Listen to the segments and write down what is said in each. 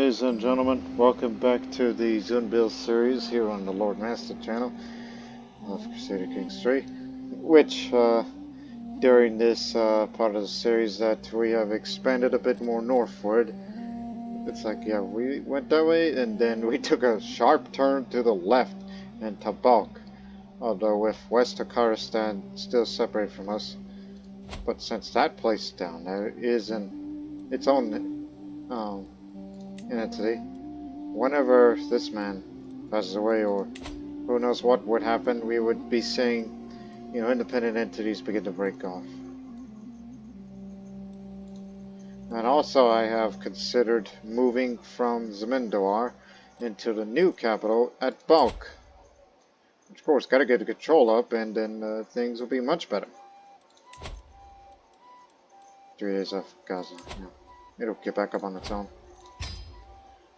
ladies and gentlemen, welcome back to the Zunbil series here on the Lord Master channel of Crusader Kings 3, which during this part of the series that we have expanded a bit more northward. It's like, yeah, we went that way and then we took a sharp turn to the left in Tabalk, although with West Turkestan still separated from us. But since that place down there is its own entity, whenever this man passes away, or who knows what would happen, we would be seeing, independent entities begin to break off. And also I have considered moving from Zamindawar into the new capital at Balk. Of course, gotta get the control up and then things will be much better. 3 days off Gaza, yeah. It'll get back up on its own.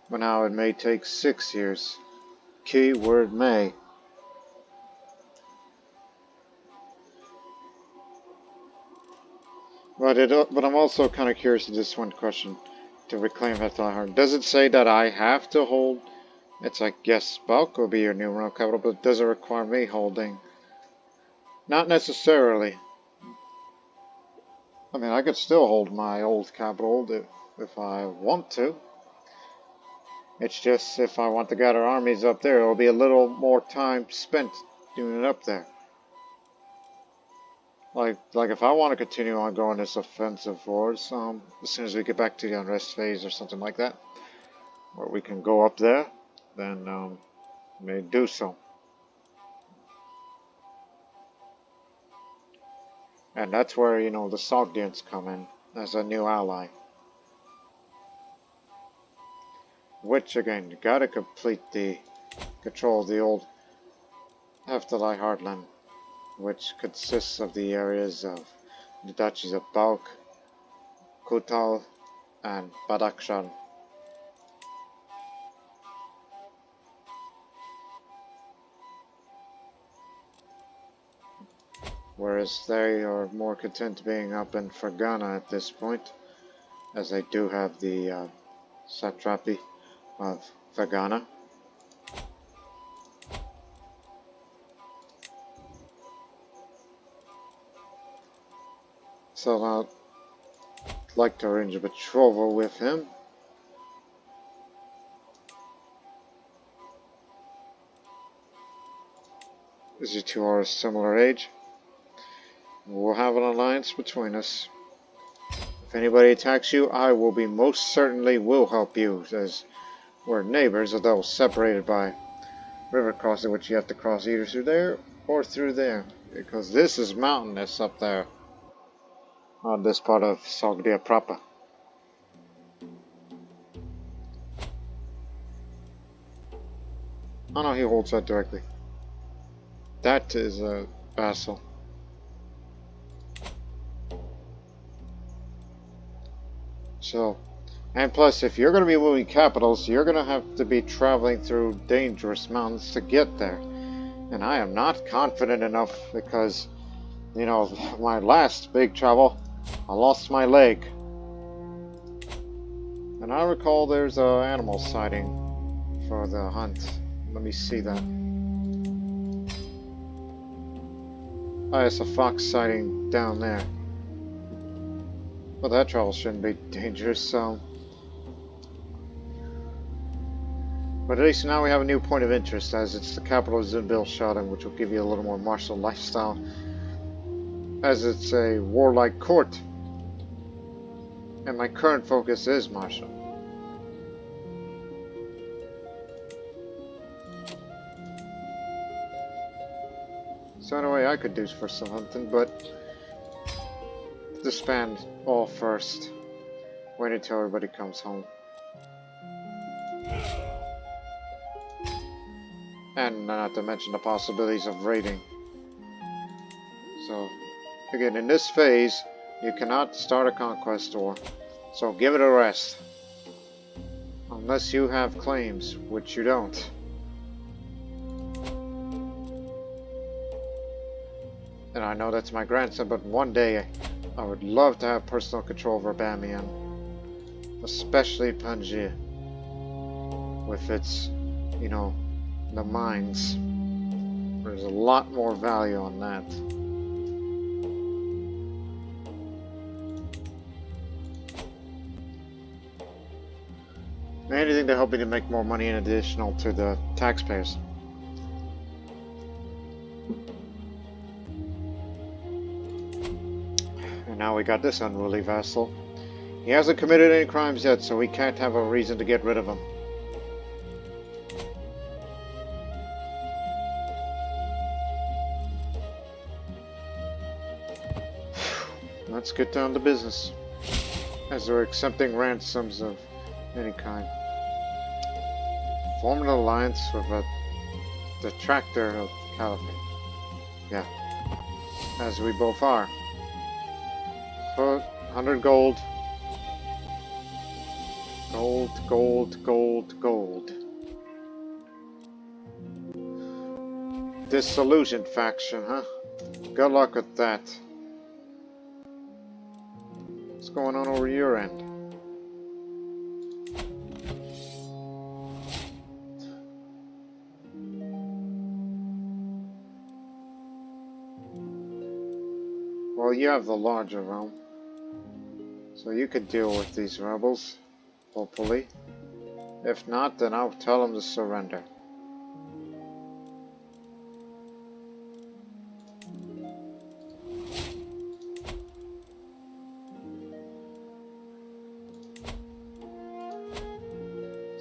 But now it may take 6 years. Keyword may. But I'm also kind of curious to this one question to reclaim Hephthalite. Does it say that I have to hold? It's like, yes, Balk will be your new royal capital, but does it require me holding? Not necessarily. I mean, I could still hold my old capital if I want to. It's just if I want to gather armies up there, it'll be a little more time spent doing it up there. Like if I want to continue on going this offensive wars, as soon as we get back to the unrest phase or something like that, where we can go up there, then may do so. And that's where, the Sogdians come in as a new ally. Which, again, you gotta complete the control of the old Hephthalite heartland, which consists of the areas of the duchies of Balk, Kutal, and Badakhshan. Whereas they are more content being up in Fergana at this point, as they do have the satrapy of Fergana. So I'd like to arrange a betrothal with him. As you two are a similar age, we'll have an alliance between us. If anybody attacks you, I will be most certainly will help you, as we're neighbors, although separated by river crossing, which you have to cross either through there or through there, because this is mountainous up there on this part of Sogdia proper. Oh no, he holds that directly. That is a vassal. So, and plus, if you're going to be moving capitals, you're going to have to be traveling through dangerous mountains to get there. And I am not confident enough because, my last big travel, I lost my leg. And I recall there's an animal sighting for the hunt. Let me see that. Oh, it's a fox sighting down there. Well, that travel shouldn't be dangerous, so... But at least now we have a new point of interest, as it's the capital of Zunbil Shadan, which will give you a little more martial lifestyle, as it's a warlike court. And my current focus is martial. So anyway, I could do for some hunting, but disband all first. Wait until everybody comes home. And not to mention the possibilities of raiding. So, again, in this phase, you cannot start a conquest war. So give it a rest. Unless you have claims, which you don't. And I know that's my grandson, but one day I would love to have personal control over Bamyan. Especially Pansjhir. with its, you know, the mines. There's a lot more value on that. Anything to help me to make more money in additional to the taxpayers. And now we got this unruly vassal. He hasn't committed any crimes yet, so we can't have a reason to get rid of him. Let's get down to business, as we're accepting ransoms of any kind. Form an alliance with a detractor of Caliphate. Yeah, as we both are. 100 gold. Gold, gold, gold, gold. Disillusioned faction, huh? Good luck with that. What's going on over your end? Well, you have the larger realm, so you could deal with these rebels, hopefully. If not, then I'll tell them to surrender.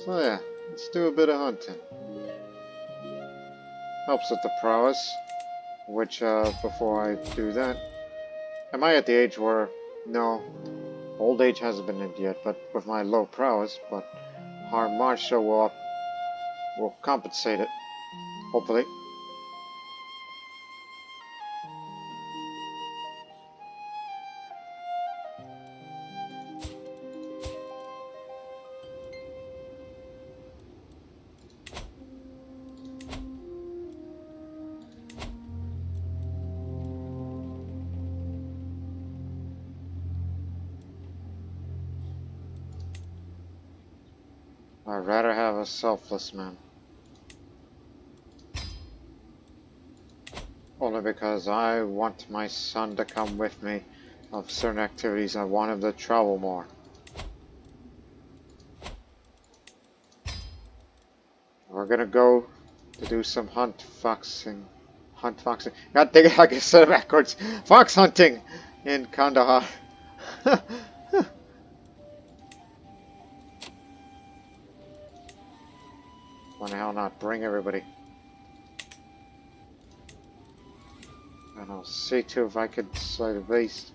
So yeah, let's do a bit of hunting. Helps with the prowess, which before I do that, am I at the age where, no, old age hasn't been in yet, but with my low prowess, but our martial will compensate it, hopefully. I'd rather have a selfless man. Only because I want my son to come with me of certain activities. I want him to travel more. We're gonna go to do some hunt foxing. God dang it, I can say it backwards. Fox hunting in Kandahar. Why the hell not bring everybody? And I'll see too if I could slide a base.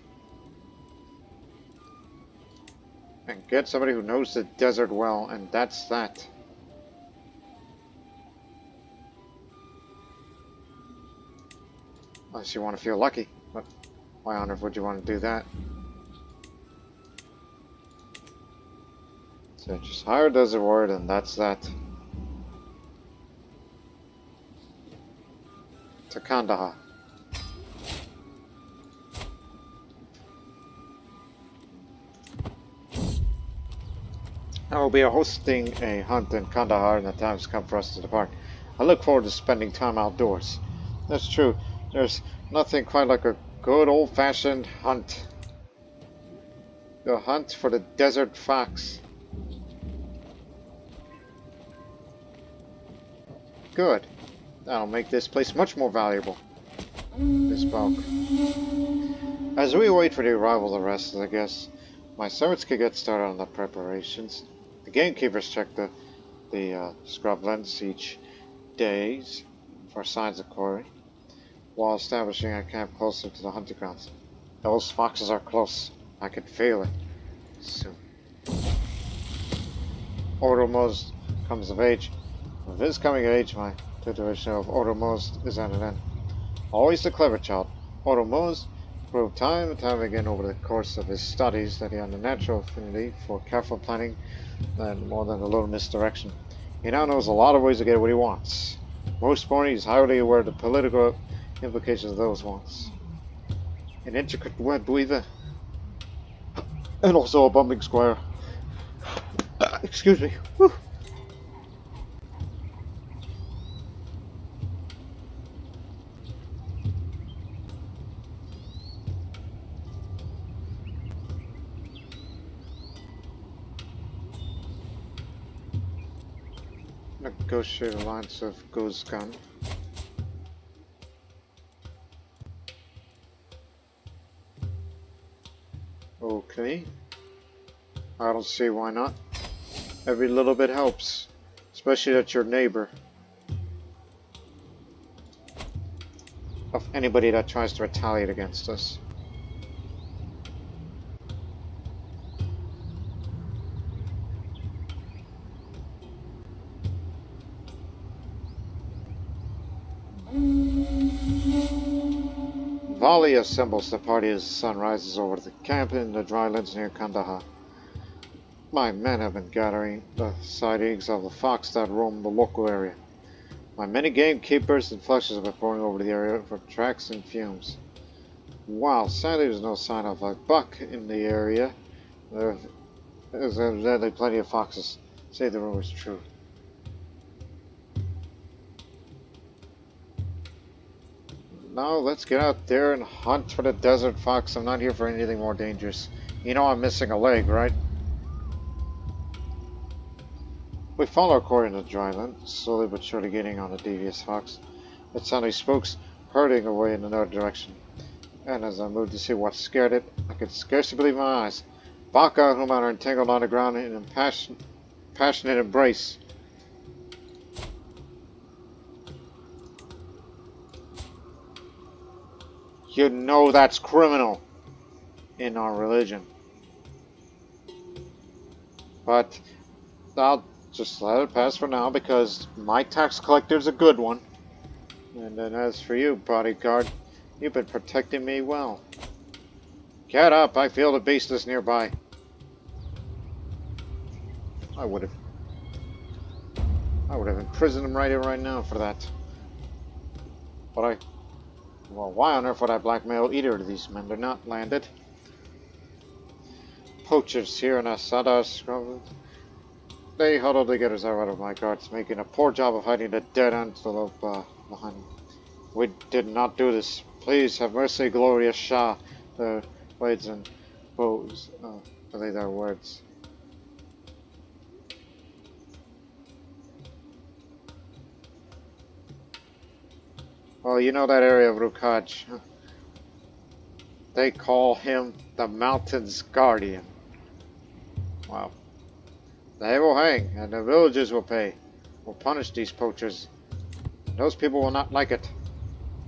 And get somebody who knows the desert well, and that's that. Unless you want to feel lucky, but why on earth would you want to do that? So just hire a desert ward, and that's that. To Kandahar. I will be hosting a hunt in Kandahar, and the time's come for us to depart. I look forward to spending time outdoors. That's true. There's nothing quite like a good old-fashioned hunt. The hunt for the desert fox. Good. That'll make this place much more valuable. This bulk. As we wait for the arrival of the rest of the guests, my servants can get started on the preparations. The gamekeepers check the scrublands each days for signs of quarry, while establishing a camp closer to the hunting grounds. Those foxes are close. I can feel it soon. Oromos comes of age. With his coming of age, my tutoration of Oromos is at an end. Always the clever child, Oromos proved time and time again over the course of his studies that he had a natural affinity for careful planning and more than a little misdirection. He now knows a lot of ways to get what he wants. Most morning, he's highly aware of the political implications of those wants. An intricate web weaver, and also a bumbling squire. Excuse me. Whew. negotiate alliance of Gozgan. Okay. I don't see why not. Every little bit helps. Especially that your neighbor. Of anybody that tries to retaliate against us. Vali assembles the party as the sun rises over the camp in the drylands near Kandahar. My men have been gathering the sightings of the fox that roam the local area. My many gamekeepers and flushes have been pouring over the area for tracks and fumes. While sadly there's no sign of a buck in the area, there is evidently plenty of foxes. Say the rumor is true. Now let's get out there and hunt for the desert fox. I'm not here for anything more dangerous. You know I'm missing a leg, right? We follow our course into the dryland, slowly but surely getting on the devious fox. It suddenly spooks, hurrying away in another direction. And as I moved to see what scared it, I could scarcely believe my eyes. Baka and Human are entangled on the ground in a passionate embrace. You know that's criminal in our religion. But I'll just let it pass for now because my tax collector's a good one. And then as for you, bodyguard, you've been protecting me well. Get up, I feel the beast is nearby. I would have imprisoned him right here, right now for that. But well, why on earth would I blackmail either of these men? They're not landed. Poachers here in Asada scrubber. They huddled together as I ran of my guards, making a poor job of hiding the dead antelope behind me. We did not do this. Please have mercy, glorious Shah. The blades and bows relay their words. Well, you know that area of Rukaj. They call him the Mountain's Guardian. Wow. They will hang, and the villagers will pay. We'll punish these poachers. Those people will not like it.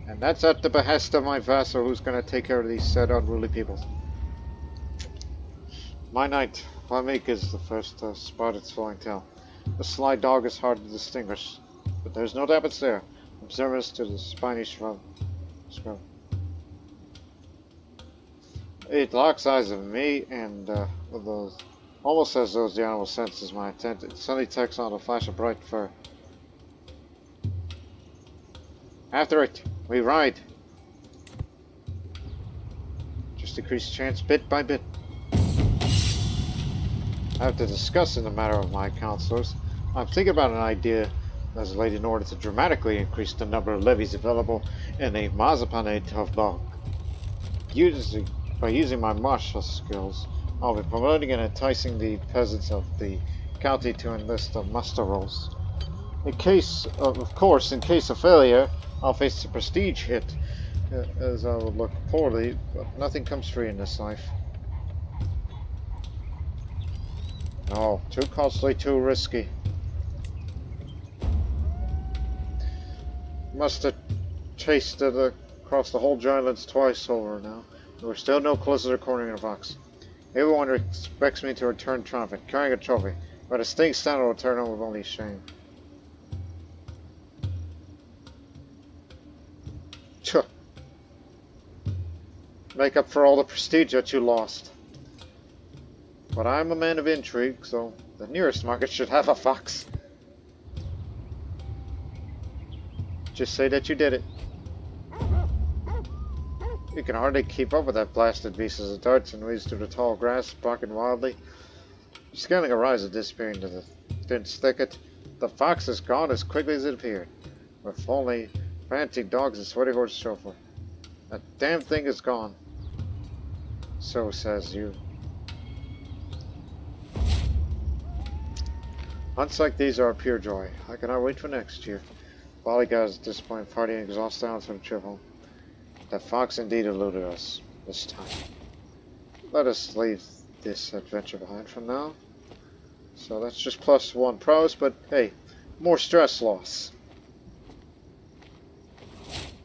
And that's at the behest of my vassal, who's going to take care of these said unruly people. My knight, Vamik, is the first to spot its flowing tail. The sly dog is hard to distinguish, but there's no doubt it's there. Observance to the spiny scrub. It locks eyes on me, and almost as though the animal senses my intent. It suddenly takes on a flash of bright fur. After it, we ride. Just decrease chance bit by bit. After discussing the matter with my counselors, I'm thinking about an idea as laid in order to dramatically increase the number of levies available in the Mazapanate of Bog. By using my martial skills, I'll be promoting and enticing the peasants of the county to enlist the muster rolls. In case of failure, I'll face a prestige hit, as I would look poorly, but nothing comes free in this life. No, too costly, too risky. Must have chased it across the whole drylands twice over now. We're still no closer to cornering a fox. Everyone expects me to return triumphant, carrying a trophy, but a sting standard will return home with only shame. Chuh. Make up for all the prestige that you lost. But I'm a man of intrigue, so the nearest market should have a fox. Just say that you did it. You can hardly keep up with that blasted beast as it darts and weaves through the tall grass, barking wildly. Scaling a rise and disappearing into the dense thicket, the fox is gone as quickly as it appeared, with only panting dogs and sweaty horses to show for. That damn thing is gone. So says you. Hunts like these are a pure joy. I cannot wait for next year. Bollyguards at this point, partying exhaust down from trip home. The fox indeed eluded us this time. Let us leave this adventure behind for now. So that's just +1 prowess, but hey, more stress loss.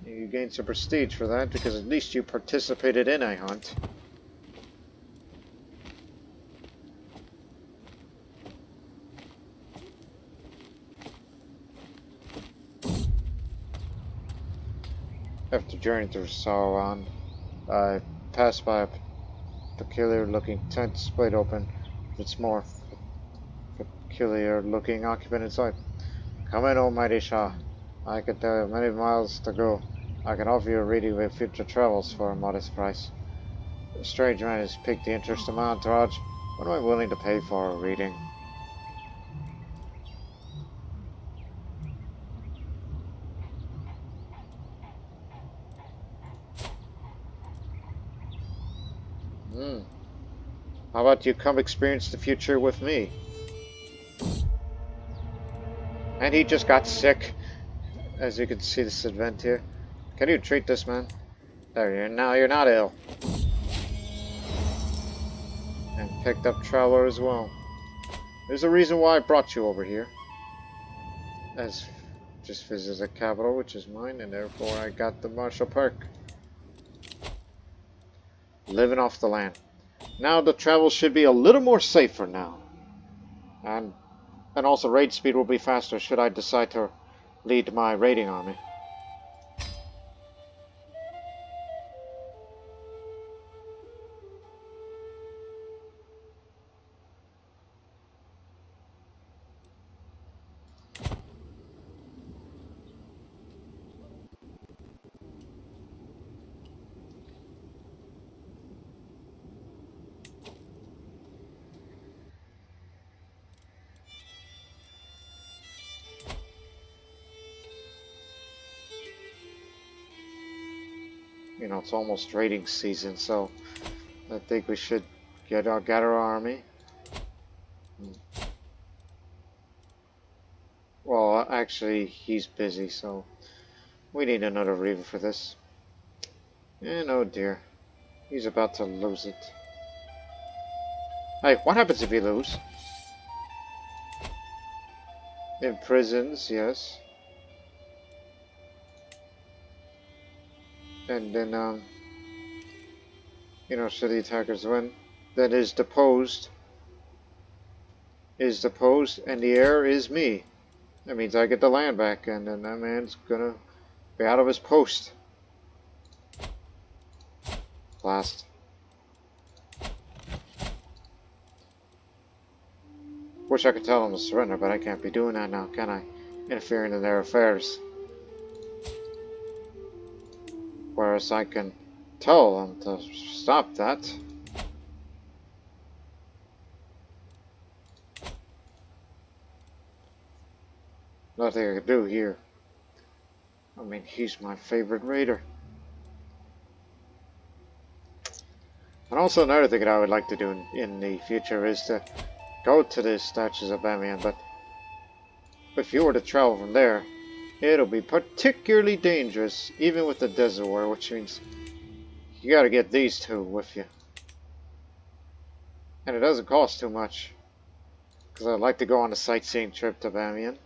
You gain some prestige for that because at least you participated in a hunt. After journeying through Sauron, I passed by a peculiar-looking tent split open with its more peculiar-looking occupant inside. Come in, almighty Shah. I can tell you many miles to go. I can offer you a reading of future travels for a modest price. The strange man has piqued the interest of my entourage. What am I willing to pay for a reading? How about you come experience the future with me? And he just got sick. As you can see this event here. Can you treat this man? There, you're not ill. And picked up Traveler as well. There's a reason why I brought you over here. As just visited the capital, which is mine, and therefore I got the martial perk. Living off the land. Now the travel should be a little more safer now. And also raid speed will be faster should I decide to lead my raiding army. You know, it's almost raiding season, so I think we should gather our army. Well, actually, he's busy, so we need another Reaver for this. And oh dear, he's about to lose it. Hey, what happens if you lose? In prisons, yes. And then, you know, should the attackers win, then is deposed, and the heir is me. That means I get the land back, and then that man's gonna be out of his post. Blast. Wish I could tell them to surrender, but I can't be doing that now, can I? Interfering in their affairs. Whereas I can tell them to stop that. Nothing I can do here. I mean, he's my favorite raider. And also another thing that I would like to do in the future is to go to the statues of Bamyan, but if you were to travel from there, it'll be particularly dangerous, even with the desert war, which means you gotta get these two with you. And it doesn't cost too much, because I'd like to go on a sightseeing trip to Bamyan.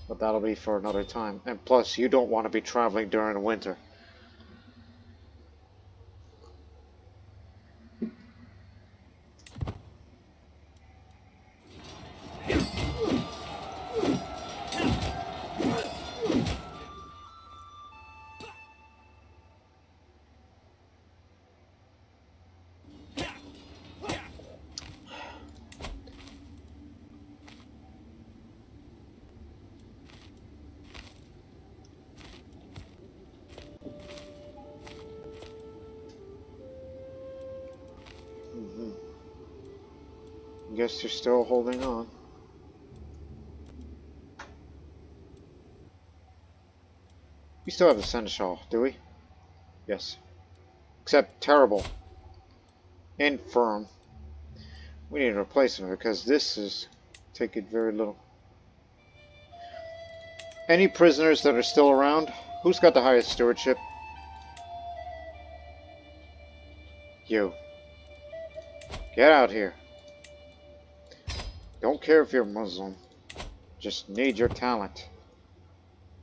But that'll be for another time. And plus, you don't want to be traveling during the winter. Guess you're still holding on. We still have the Seneschal, do we? Yes. Except terrible. Infirm. We need a replacement because this is taking very little. Any prisoners that are still around? Who's got the highest stewardship? You. Get out here. Don't care if you're Muslim. Just need your talent.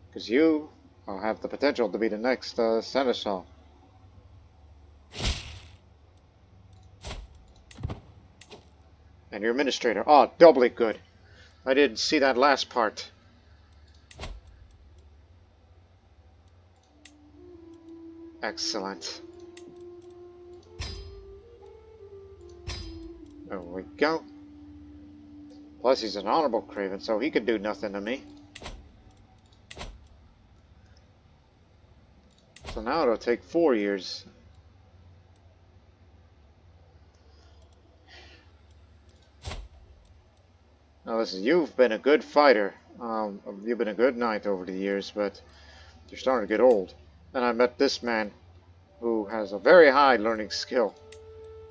Because you will have the potential to be the next seneschal. And your administrator. Oh, doubly good. I didn't see that last part. Excellent. There we go. Plus he's an honorable craven, so he could do nothing to me. So now it'll take 4 years. Now listen, you've been a good fighter. You've been a good knight over the years, but you're starting to get old. And I met this man who has a very high learning skill,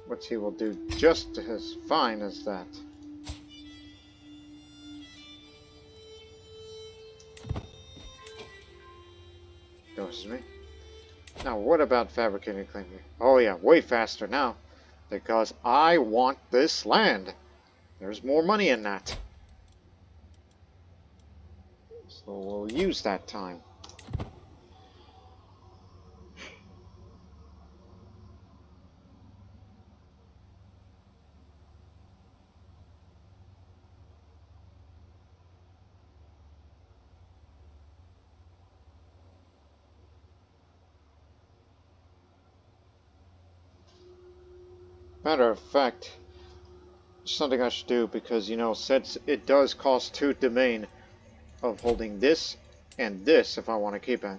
which he will do just as fine as that. Goes me. Now what about fabricating a claim here? Oh yeah, way faster now. Because I want this land. There's more money in that. So we'll use that time. Matter of fact, something I should do because, you know, since it does cost 2 domain of holding this and this if I want to keep it.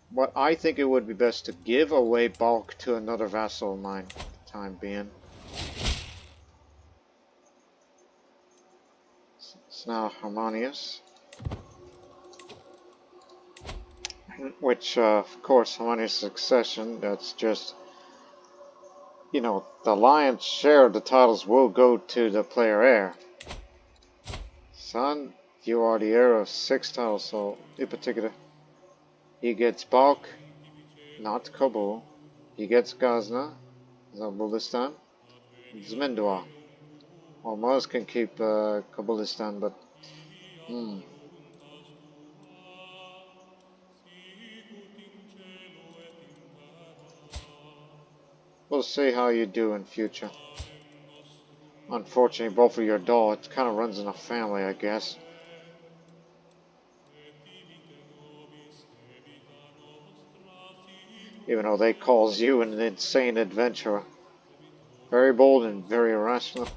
But I think it would be best to give away bulk to another vassal of mine for the time being. It's now harmonious. Which, of course, harmonious succession, that's just, you know, the lion's share of the titles will go to the player heir. Son, you are the heir of 6 titles, so in particular, he gets bulk, not Kabul. He gets Gazna, Zabulistan, Zmindwa. Almost can keep Kabulistan, but we'll see how you do in future. Unfortunately, both of your doll, it kind of runs in a family, I guess. Even though they calls you an insane adventurer. Very bold and very irrational.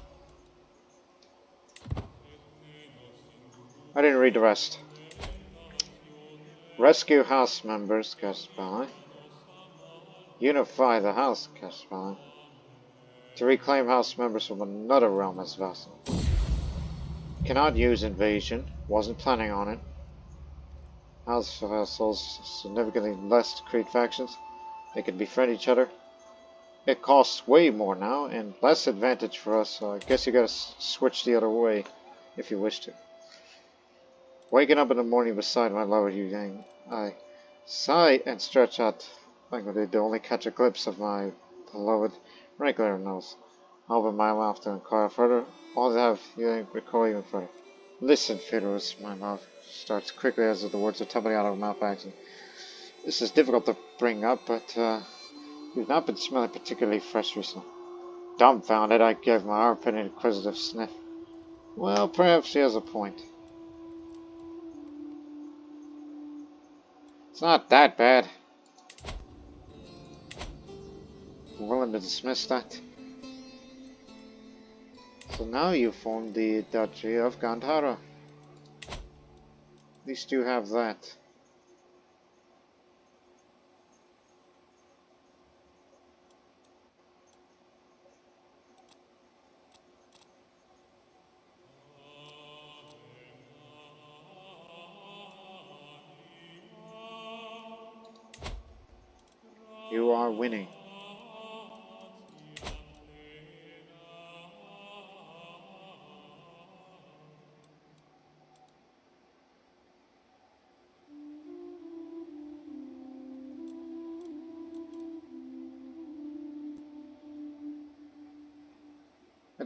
I didn't read the rest. Rescue house members, Cosmopolitan. Unify the house, Cosmopolitan. To reclaim house members from another realm as vassal. Cannot use invasion. Wasn't planning on it. House vassals significantly less to create factions. They can befriend each other. It costs way more now and less advantage for us, so I guess you gotta switch the other way if you wish to. Waking up in the morning beside my lover, you gang. I sigh and stretch out languidly to only catch a glimpse of my beloved regular nose. Open my mouth to inquire further. All to have you recoil even further. Listen, Fiddles, my mouth starts quickly as the words are tumbling out of my mouth by accident. This is difficult to bring up, but you've not been smelling particularly fresh recently. Dumbfounded, I gave my armpit an inquisitive sniff. Well, perhaps she has a point. It's not that bad. I'm willing to dismiss that. So now you form the Duchy of Gandhara. At least you have that. You are winning.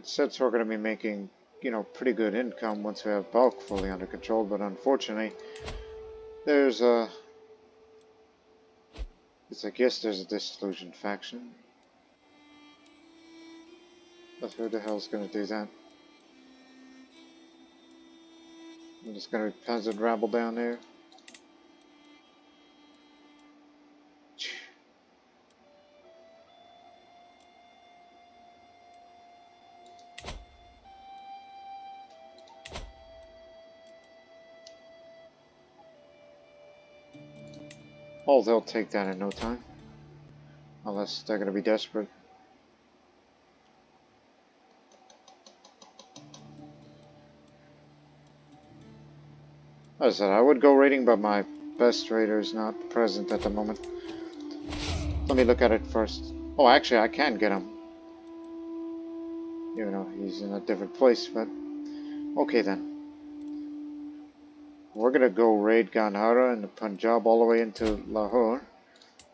since we're going to be making, you know, pretty good income once we have bulk fully under control, but unfortunately, there's a... I guess there's a disillusioned faction. But who the hell's going to do that? I'm just going to be peasant rabble down there. Oh, they'll take that in no time. Unless they're going to be desperate. As I said, I would go raiding, but my best raider is not present at the moment. Let me look at it first. Oh, actually, I can get him. Even though he's in a different place, but... Okay then. We're going to go raid Gandhara and the Punjab all the way into Lahore.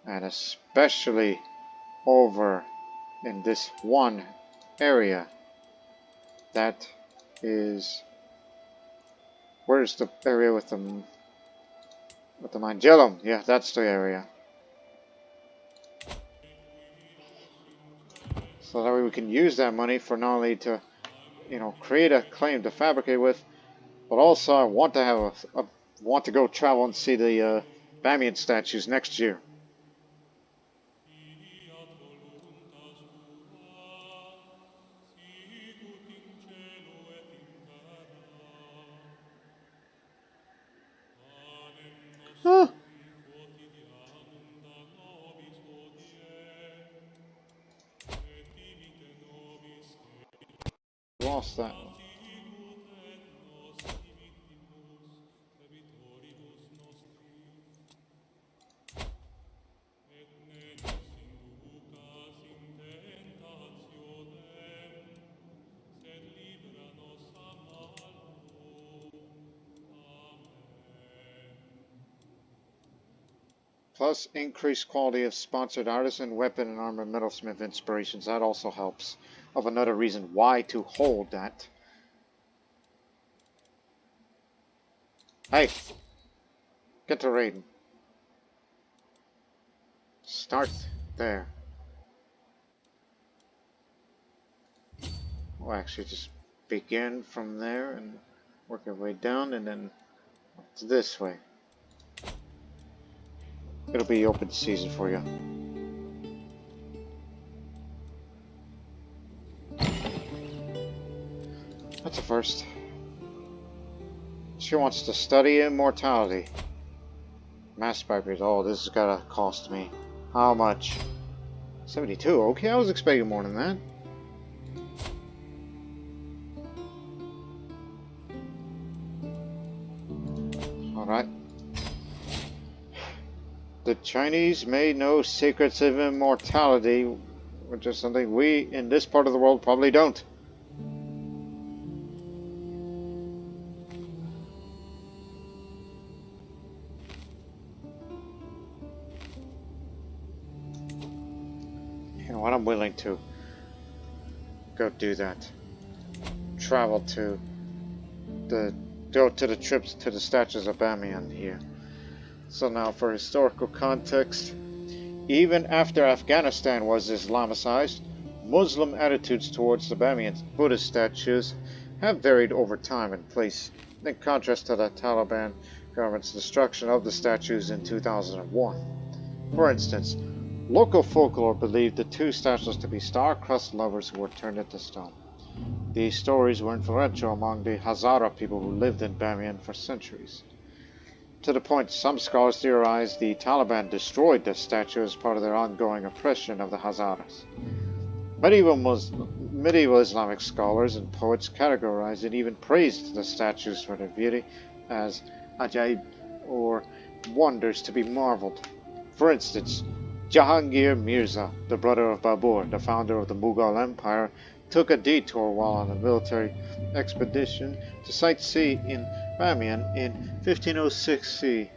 And especially over in this one area. That is... Where's the area with the Mangelum? Yeah, that's the area. So that way we can use that money for not only to, you know, create a claim to fabricate with, but also I want to have want to go travel and see the Bamyan statues next year. Huh. Lost that one. Plus increased quality of sponsored artisan, weapon, and armor metalsmith inspirations. That also helps. Of another reason why to hold that. Hey! Get to raiding. Start there. We'll actually just begin from there and work our way down and then this way. It'll be open season for you. That's a first. She wants to study immortality. Mass vipers. Oh, this is gotta cost me. How much? 72. Okay, I was expecting more than that. Alright. The Chinese may know secrets of immortality, which is something we in this part of the world probably don't. You know what? I'm willing to go do that. Travel to the trips to the statues of Bamyan here. So now for historical context, even after Afghanistan was Islamicized, Muslim attitudes towards the Bamyan Buddhist statues have varied over time and place, in contrast to the Taliban government's destruction of the statues in 2001. For instance, local folklore believed the two statues to be star-crossed lovers who were turned into stone. These stories were influential among the Hazara people who lived in Bamyan for centuries. To the point some scholars theorize the Taliban destroyed the statue as part of their ongoing oppression of the Hazaras. Medieval Islamic scholars and poets categorized and even praised the statues for their beauty as ajaib, or wonders to be marveled. For instance, Jahangir Mirza, the brother of Babur, the founder of the Mughal Empire, took a detour while on a military expedition to sightsee in Bamyan in 1506 CE.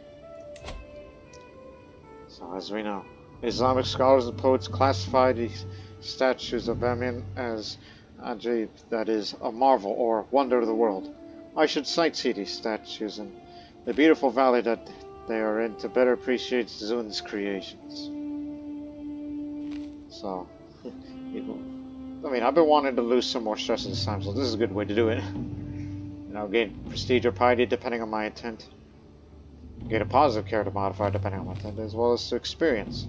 So as we know, Islamic scholars and poets classify these statues of Bamyan as Ajib, that is, a marvel or wonder of the world. I should sightsee these statues and the beautiful valley that they are in to better appreciate Zun's creations. So, I mean, I've been wanting to lose some more stress at this time, so this is a good way to do it. You know, gain prestige or piety depending on my intent. Gain a positive character modifier depending on my intent, as well as to experience.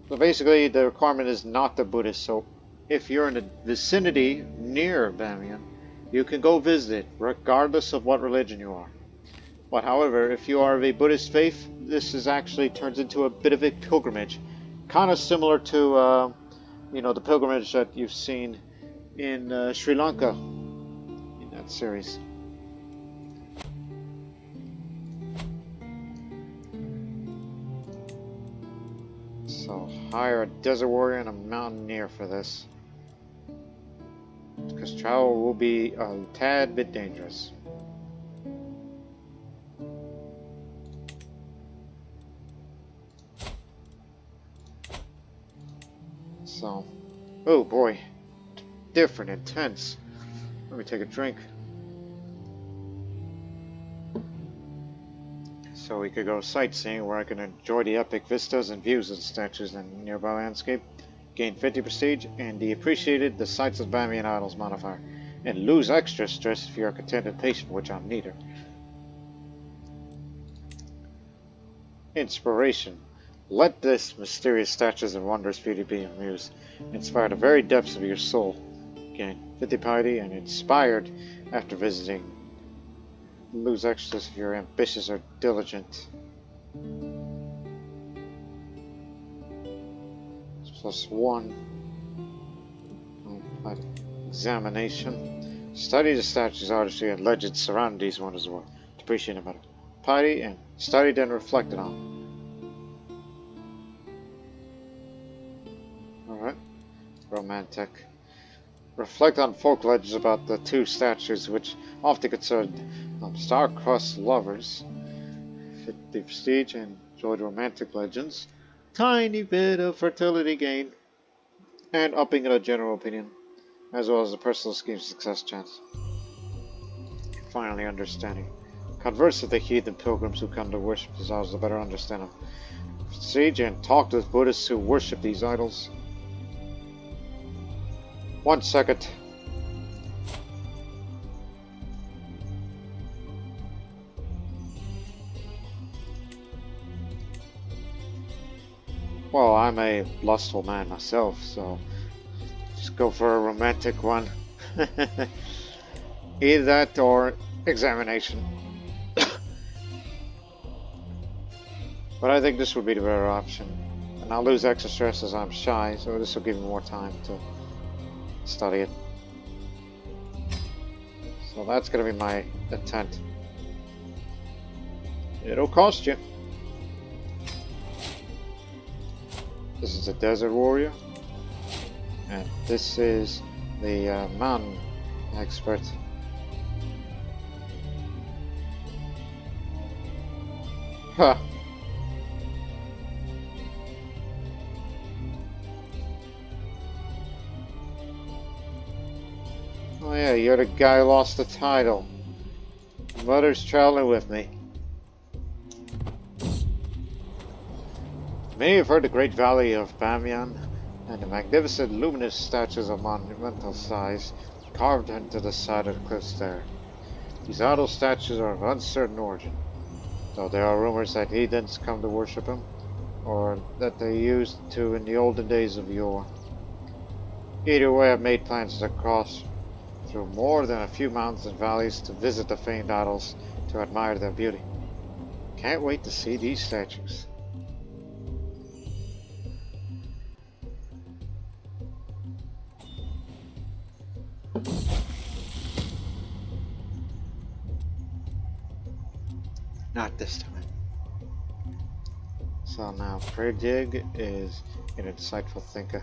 So basically, the requirement is not the Buddhist. So if you're in the vicinity near Bamyan, you can go visit it, regardless of what religion you are. But however, if you are of a Buddhist faith, this is actually turns into a bit of a pilgrimage, kind of similar to, the pilgrimage that you've seen in Sri Lanka in that series. So hire a desert warrior and a mountaineer for this, because travel will be a tad bit dangerous. So, oh boy, different, intense. Let me take a drink. So we could go sightseeing, where I can enjoy the epic vistas and views of the statues and nearby landscape, gain 50 prestige, and the appreciated the sights of Bamyan idols modifier, and lose extra stress if you are content and patient, which I'm neither. Inspiration. Let this mysterious statues and wondrous beauty be your muse, inspire the very depths of your soul. Gain 50 piety and inspired after visiting. Lose extra if you're ambitious or diligent. +1. Examination. Study the statues, artistry, and legends surrounding these wonders of the world to appreciate them better. Piety and studied and reflected on. Alright. Romantic. Reflect on folk legends about the two statues, which often considered star-crossed lovers. Fit the prestige and enjoy the romantic legends. Tiny bit of fertility gain, and upping in a general opinion, as well as the personal scheme success chance. Finally, understanding. Converse with the heathen pilgrims who come to worship these idols to better understand them. Prestige and talk with Buddhists who worship these idols. 1 second. Well, I'm a lustful man myself, so just go for a romantic one. Either that or examination. But I think this would be the better option. And I'll lose extra stress as I'm shy, so this will give me more time to study it. So that's going to be my intent. It'll cost you. This is a desert warrior, and this is the mountain expert. Huh. Oh yeah, you're the guy who lost the title. Mother's traveling with me. Many have heard the great valley of Bamyan and the magnificent luminous statues of monumental size carved into the side of the cliffs there. These idol statues are of uncertain origin, though there are rumors that heathens come to worship them, or that they used to in the olden days of yore. Either way, I've made plans to cross through more than a few mountains and valleys to visit the famed idols to admire their beauty. Can't wait to see these statues. Not this time. So now, Predig is an insightful thinker.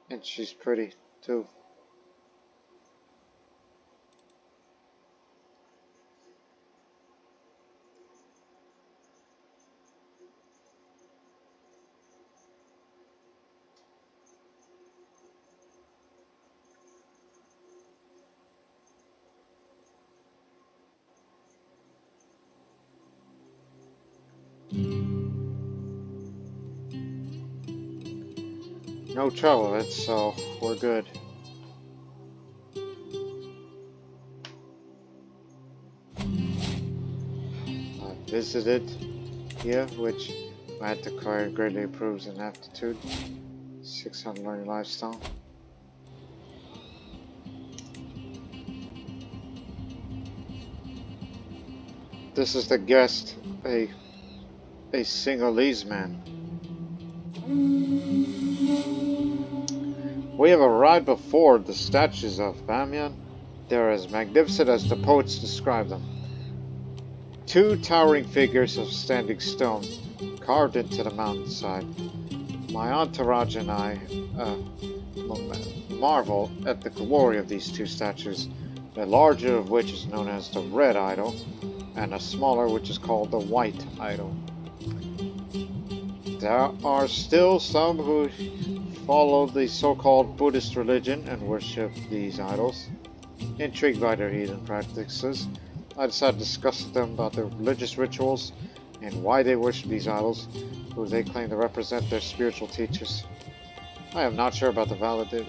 And she's pretty, too. no trouble with it, so we're good. I visited here, which my Antiquity greatly approves in aptitude. 600 learning lifestyle. This is the guest, a Sinhalese man. We have arrived before the statues of Bamyan. They are as magnificent as the poets describe them. Two towering figures of standing stone, carved into the mountainside. My entourage and I marvel at the glory of these two statues, the larger of which is known as the Red Idol, and a smaller which is called the White Idol. There are still some who follow the so-called Buddhist religion and worship these idols. Intrigued by their heathen practices, I decided to discuss with them about their religious rituals and why they worship these idols, who they claim to represent their spiritual teachers. I am not sure about the validity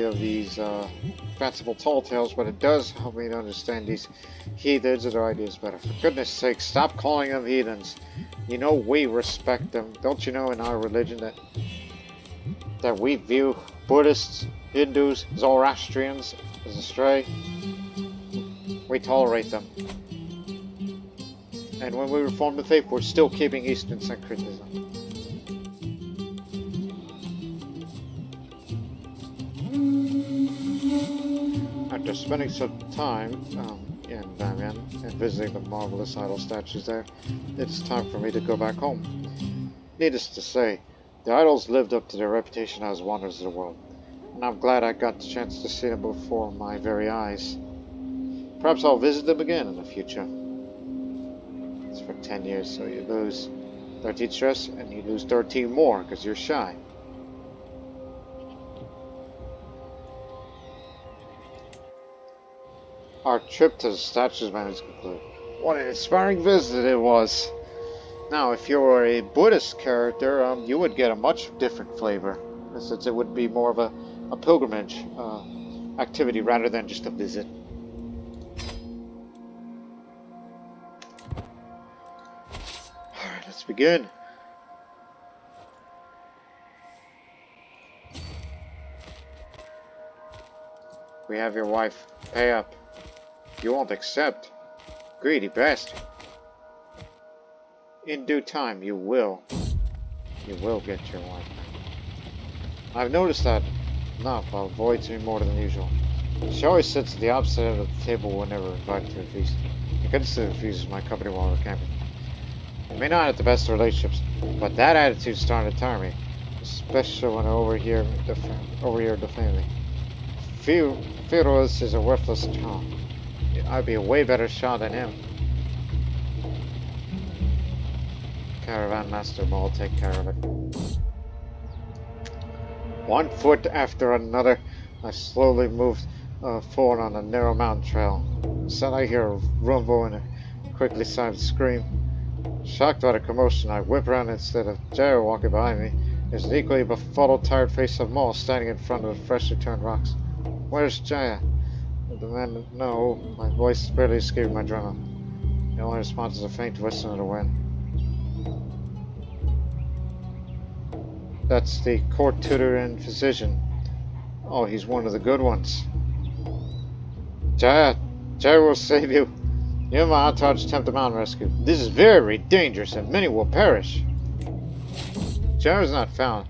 of these fanciful tall tales, but it does help me to understand these heathens and their ideas better. For goodness sake, stop calling them heathens. You know we respect them. Don't you know in our religion that we view Buddhists, Hindus, Zoroastrians as astray? We tolerate them. And when we reformed the faith, we're still keeping Eastern syncretism. After spending some time in Bamyan and visiting the marvelous idol statues there, it's time for me to go back home. Needless to say, the idols lived up to their reputation as wonders of the world, and I'm glad I got the chance to see them before my very eyes. Perhaps I'll visit them again in the future. It's for 10 years, so you lose 13 stress, and you lose 13 more because you're shy. Our trip to the statues man is concluded. What an inspiring visit it was. Now, if you were a Buddhist character, you would get a much different flavor, since it would be more of a pilgrimage activity rather than just a visit. Alright, let's begin. We have your wife. Pay up. You won't accept. Greedy bastard. In due time, you will. You will get your wife back. I've noticed that Napa avoids me more than usual. She always sits at the opposite end of the table whenever invited to a feast. I consider refuses my company while we're camping. We may not have the best relationships, but that attitude's starting to tire me, especially when I overhear the family. Feudalist is a worthless child. I'd be a way better shot than him. Caravan master will take care of it. One foot after another, I slowly moved forward on a narrow mountain trail. Suddenly I hear a rumble and a quickly silent scream. Shocked by the commotion, I whip around instead of Jared walking behind me. There's an equally befuddled, tired face of Maul standing in front of the freshly turned rocks. Where's Jaya? I demanded. No, my voice barely escaping my adrenaline. The only response is a faint whistle of the wind. That's the court tutor and physician. Oh, he's one of the good ones. Jaya will save you. You and my entourage attempt a mountain rescue. This is very dangerous and many will perish. Jaya was not found.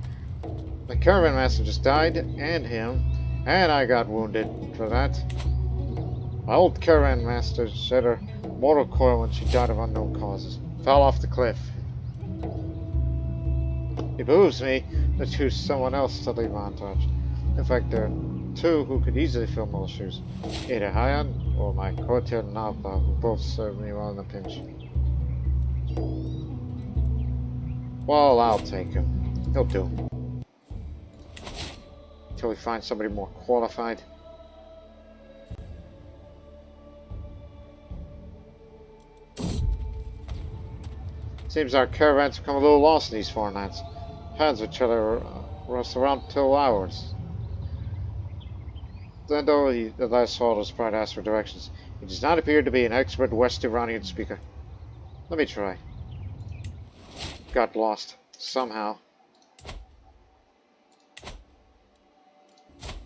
The caravan master just died, and him, and I got wounded for that. My old caravan master shed her mortal coil when she died of unknown causes. Fell off the cliff. It behooves me to choose someone else to lead my entourage. In fact, there are two who could easily fill my shoes. Either Hayan or my Courtier Napa, who both served me well in a pinch. Well, I'll take him. He'll do. Until we find somebody more qualified. Seems our caravans become a little lost in these foreign lands. paths with each other was around 2 hours. Then though the last followed Sprite asked for directions, he does not appear to be an expert West Iranian speaker. Let me try. Got lost. Somehow.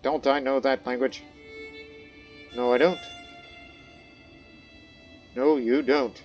Don't I know that language? No, I don't. No, you don't.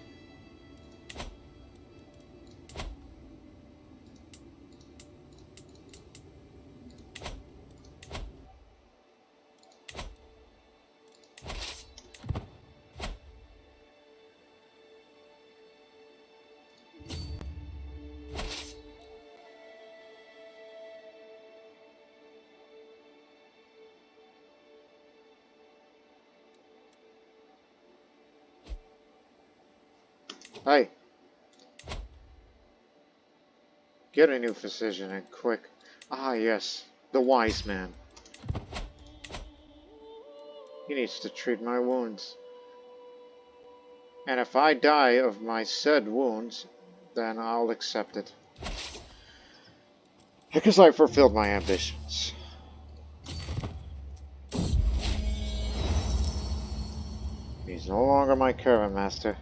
Hey. Get a new physician and quick. Ah, yes. The wise man. He needs to treat my wounds. And if I die of my said wounds, then I'll accept it. Because I fulfilled my ambitions. He's no longer my caravan master.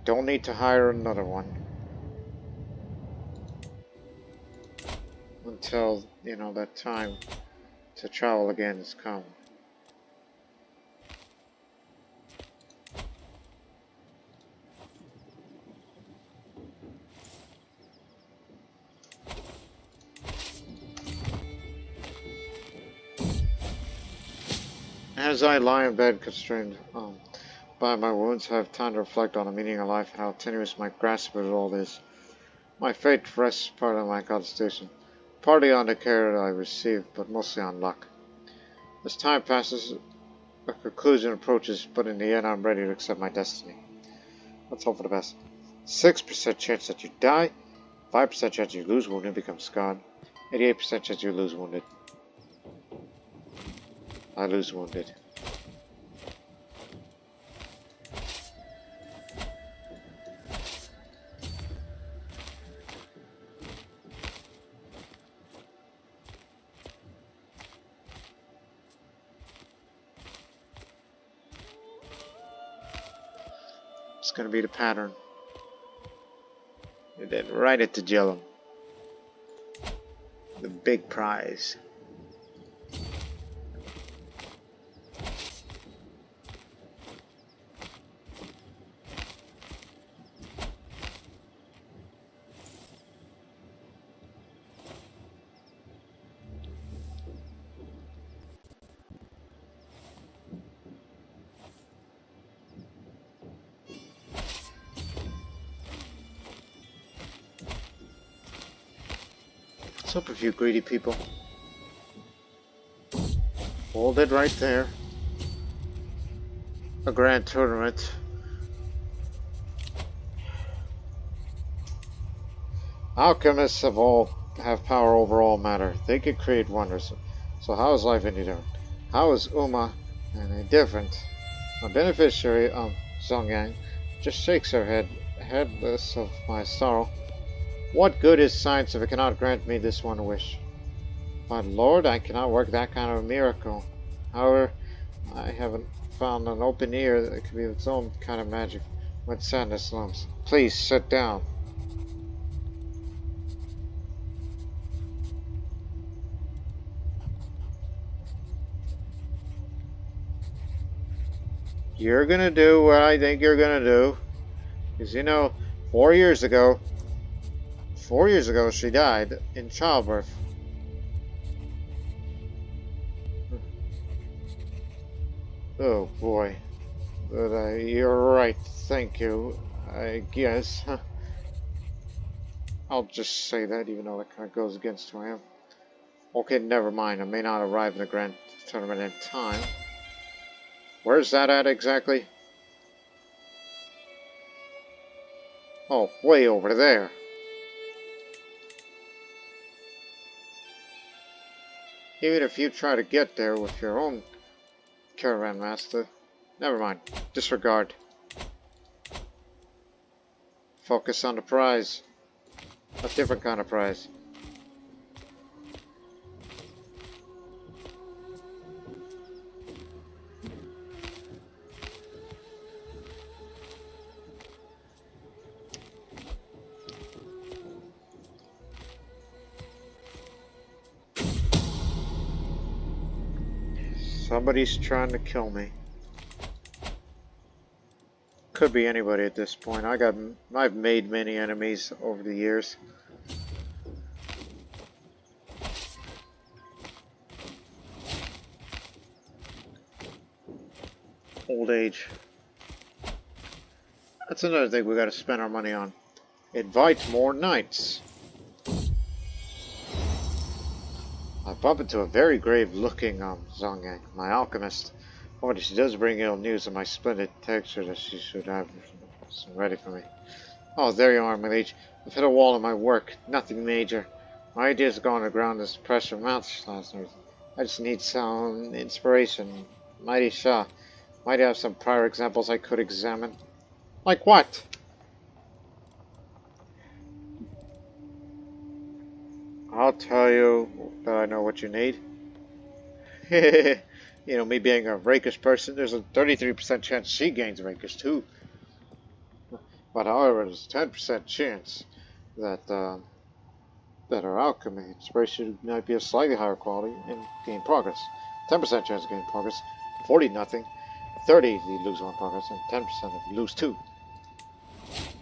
Don't need to hire another one. Until, you know, that time to travel again has come. As I lie in bed constrained by my wounds, I have time to reflect on the meaning of life and how tenuous my grasp of it all is. My fate rests partly on my constitution, partly on the care I receive, but mostly on luck. As time passes, a conclusion approaches, but in the end I'm ready to accept my destiny. Let's hope for the best. 6% chance that you die, 5% chance you lose wounded and become scarred, 88% chance you lose wounded. I lose wounded. It's gonna be the pattern. And then right at the Jellum. The big prize. What's up with you greedy people? Hold it right there. A grand tournament. Alchemists have power over all matter. They can create wonders. So how is life any different? How is Uma any different? A beneficiary of Zongyang just shakes her head, heedless of my sorrow. What good is science if it cannot grant me this one wish? But Lord, I cannot work that kind of a miracle. However, I haven't found an open ear that could be its own kind of magic when sadness lumps. Please sit down. You're gonna do what I think you're gonna do. Because you know, 4 years ago she died in childbirth. Oh boy. But you're right, thank you, I guess. I'll just say that even though that kind of goes against who I am. Okay, never mind, I may not arrive in the grand tournament in time. Where's that at exactly? Oh, way over there. Even if you try to get there with your own caravan master, never mind, disregard. Focus on the prize. A different kind of prize. Somebody's trying to kill me. Could be anybody at this point. I've made many enemies over the years. Old age. That's another thing we got to spend our money on. Invite more knights. I bump into a very grave-looking Zongyang, my alchemist. Oh, she does bring ill news of my splendid texture that she should have some ready for me. Oh, there you are, my liege. I've hit a wall in my work. Nothing major. My ideas have gone aground as pressure mounts last night. I just need some inspiration. Mighty Shah. Might have some prior examples I could examine. Like what? I'll tell you that I know what you need. You know, me being a rakish person, there's a 33% chance she gains rakish too. But however, there's a 10% chance that that her alchemy inspiration might be of slightly higher quality and gain progress. 10% chance of gaining progress, 40 nothing, 30 you lose 1 progress, and 10% if you lose 2.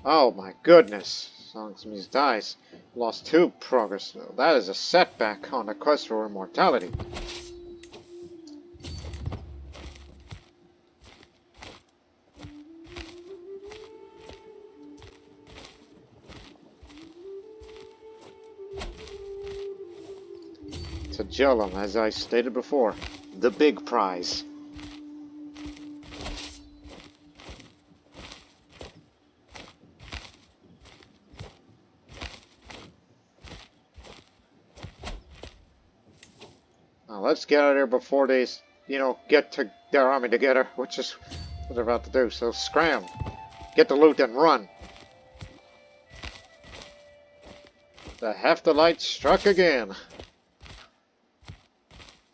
Oh my goodness! Songs means dies. Lost 2 progress. That is a setback on the quest for immortality. To Jellum, as I stated before, the big prize. Now let's get out of here before they, get to their army together, which is what they're about to do. So scram, get the loot and run. The Hephthalite struck again.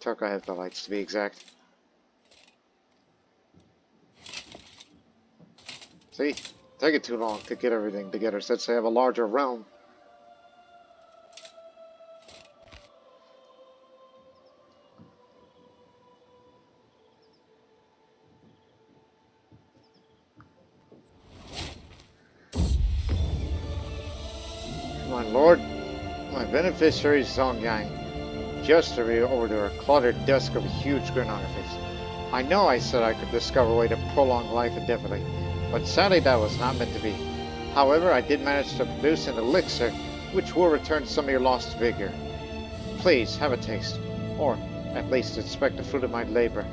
Turco-Hephtalites, to be exact. See, taking too long to get everything together since they have a larger realm. My lord, my beneficiary Zongyang, just to be over to her cluttered desk of a huge grin on her face. I know I said I could discover a way to prolong life indefinitely, but sadly that was not meant to be. However, I did manage to produce an elixir which will return some of your lost vigor. Please, have a taste, or at least inspect the fruit of my labor.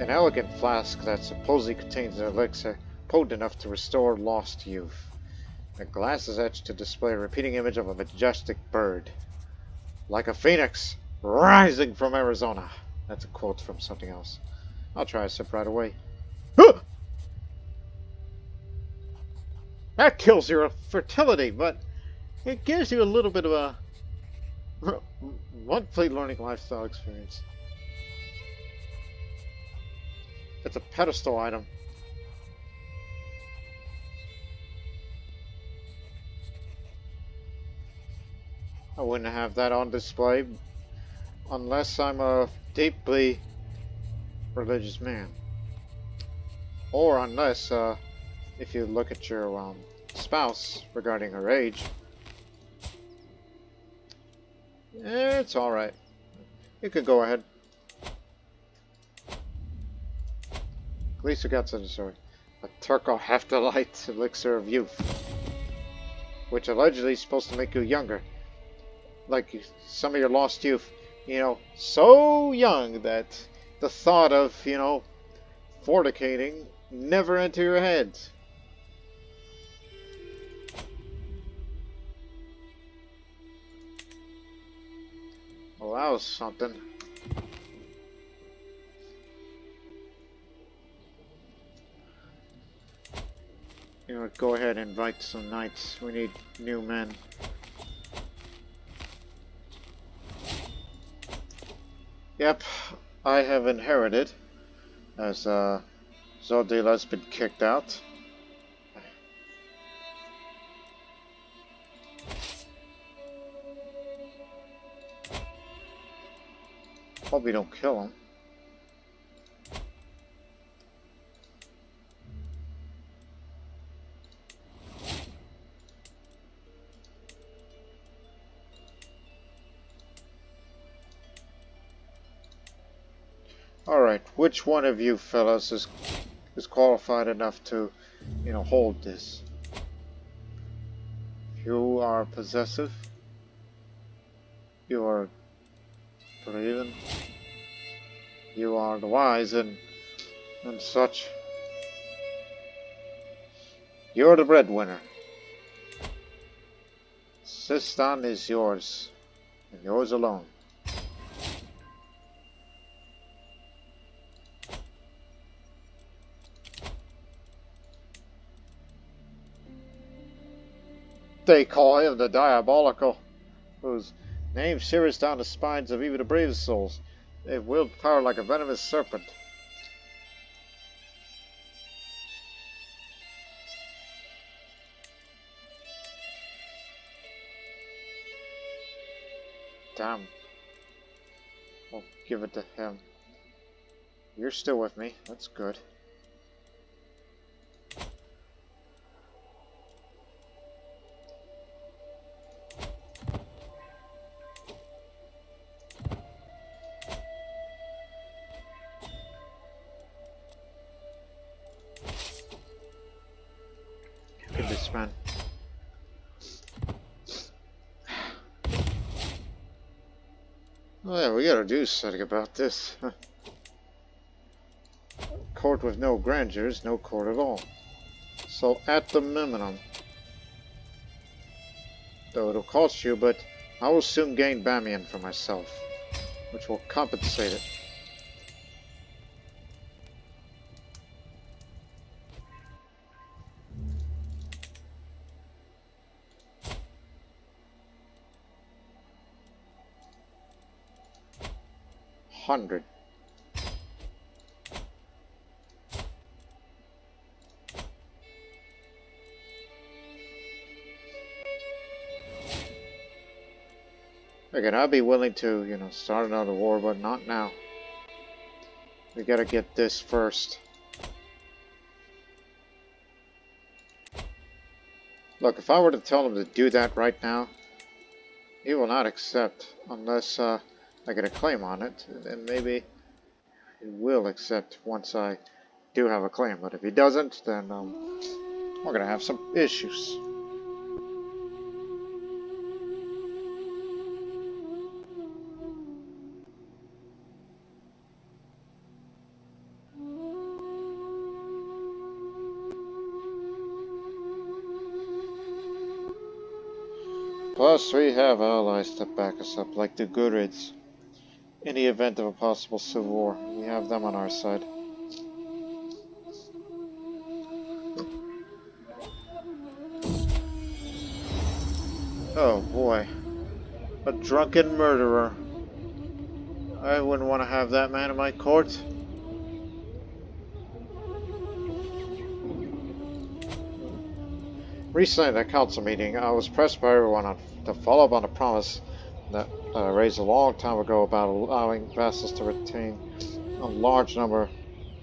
An elegant flask that supposedly contains an elixir potent enough to restore lost youth. The glass is etched to display a repeating image of a majestic bird. Like a phoenix, rising from Arizona. That's a quote from something else. I'll try a sip right away. That kills your fertility, but it gives you a little bit of a monthly learning lifestyle experience. It's a pedestal item. I wouldn't have that on display unless I'm a deeply religious man. Or unless, if you look at your spouse regarding her age, it's alright. You can go ahead. At least you got something to show. A Turco-Hephthalite elixir of youth, which allegedly is supposed to make you younger. Like some of your lost youth, so young that the thought of, fornicating never enter your head. Well, that was something. Go ahead and invite some knights. We need new men. Yep, I have inherited, as Zunbil has been kicked out. Hope we don't kill him. Alright, which one of you fellas is qualified enough to, you know, hold this? You are possessive. You are believing. You are the wise and such. You're the breadwinner. Sistan is yours, and yours alone. They call him the Diabolical, whose name shivers down the spines of even the bravest souls. They wield power like a venomous serpent. Damn. I'll give it to him. You're still with me. That's good. Look at this man. Oh yeah, we gotta do something about this. Court with no grandeur is no court at all. So at the minimum, though it'll cost you, but I will soon gain Bamyan for myself, which will compensate it. $100. Again, I'd be willing to, you know, start another war, but not now. We gotta get this first. Look, if I were to tell him to do that right now, he will not accept unless I get a claim on it, and maybe he will accept once I do have a claim. But if he doesn't, then we're gonna have some issues. Plus, we have allies to back us up, like the Gurids. In the event of a possible civil war, we have them on our side. Oh boy. A drunken murderer. I wouldn't want to have that man in my court. Recently at a council meeting, I was pressed by everyone to follow up on a promise that I raised a long time ago about allowing vassals to retain a large number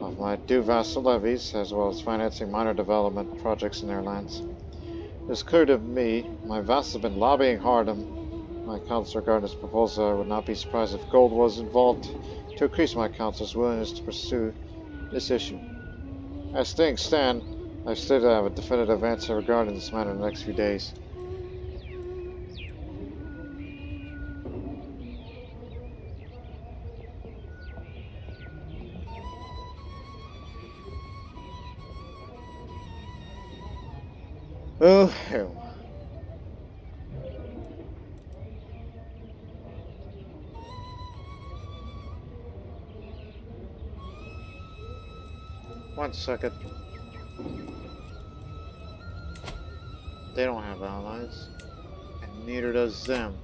of my due vassal levies, as well as financing minor development projects in their lands. It was clear to me my vassals have been lobbying hard on my council regarding this proposal. I would not be surprised if gold was involved to increase my council's willingness to pursue this issue. As things stand, I still have a definitive answer regarding this matter in the next few days. Oh, hell. One second. They don't have allies, and neither does them.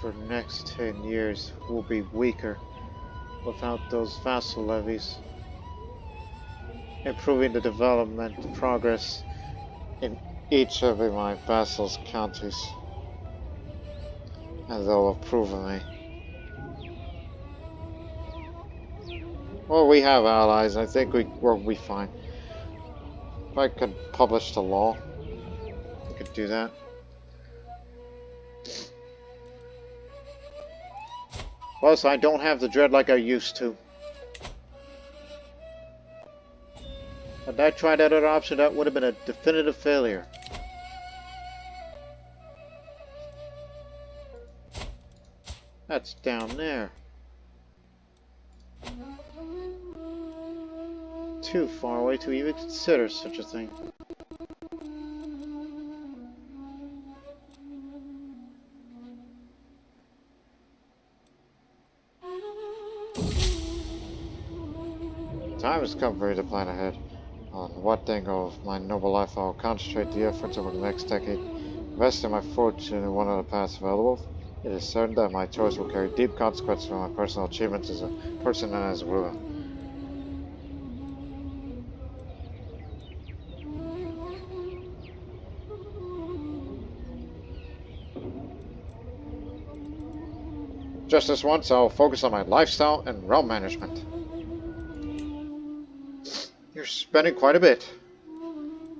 For the next 10 years, we'll be weaker without those vassal levies. Improving the development progress in each of my vassals' counties, and they'll approve of me. Well, we have allies. I think we'll be fine. If I could publish the law, can't do that. Plus, I don't have the dread like I used to. Had I tried that other option, that would have been a definitive failure. That's down there. Too far away to even consider such a thing. Time has come for me to plan ahead. On what angle of my noble life I will concentrate the efforts over the next decade, investing my fortune in one of the paths available. It is certain that my choice will carry deep consequences for my personal achievements as a person and as a ruler. Just this once, I will focus on my lifestyle and realm management. You're spending quite a bit.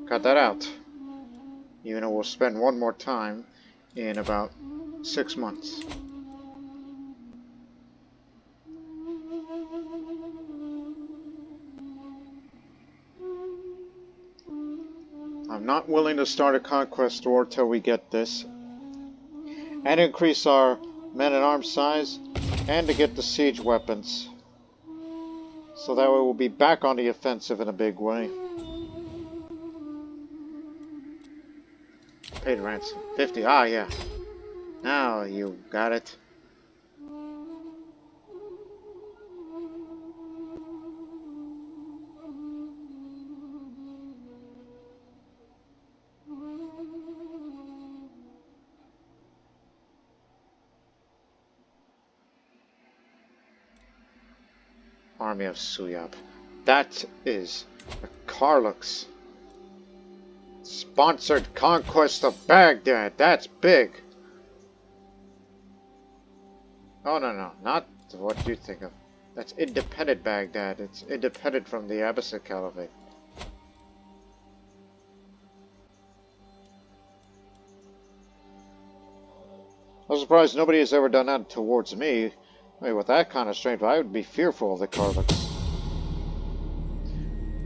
Cut that out. Even though we'll spend one more time in about 6 months. I'm not willing to start a conquest war till we get this. And increase our men-at-arms size, and to get the siege weapons. So that way we'll be back on the offensive in a big way. Paid ransom. 50. Ah, yeah. Now you got it. Army of Suyab. That is a Karluk's sponsored conquest of Baghdad. That's big. Oh, no. Not what you think of. That's independent Baghdad. It's independent from the Abbasid Caliphate. I'm surprised nobody has ever done that towards me. I mean, with that kind of strength, I would be fearful of the Karluks.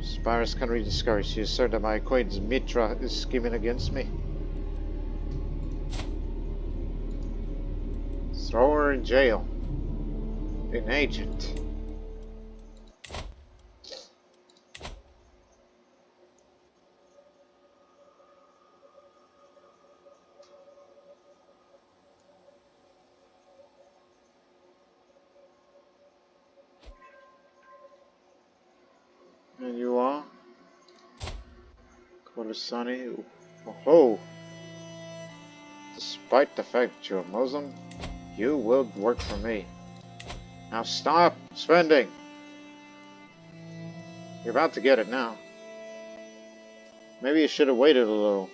Spyrus can be discouraged. She is certain that my acquaintance Mitra is scheming against me. Throw her in jail. An agent. And you are? Khorassani. Oh. Despite the fact that you're a Muslim, you will work for me. Now stop spending. You're about to get it now. Maybe you should have waited a little.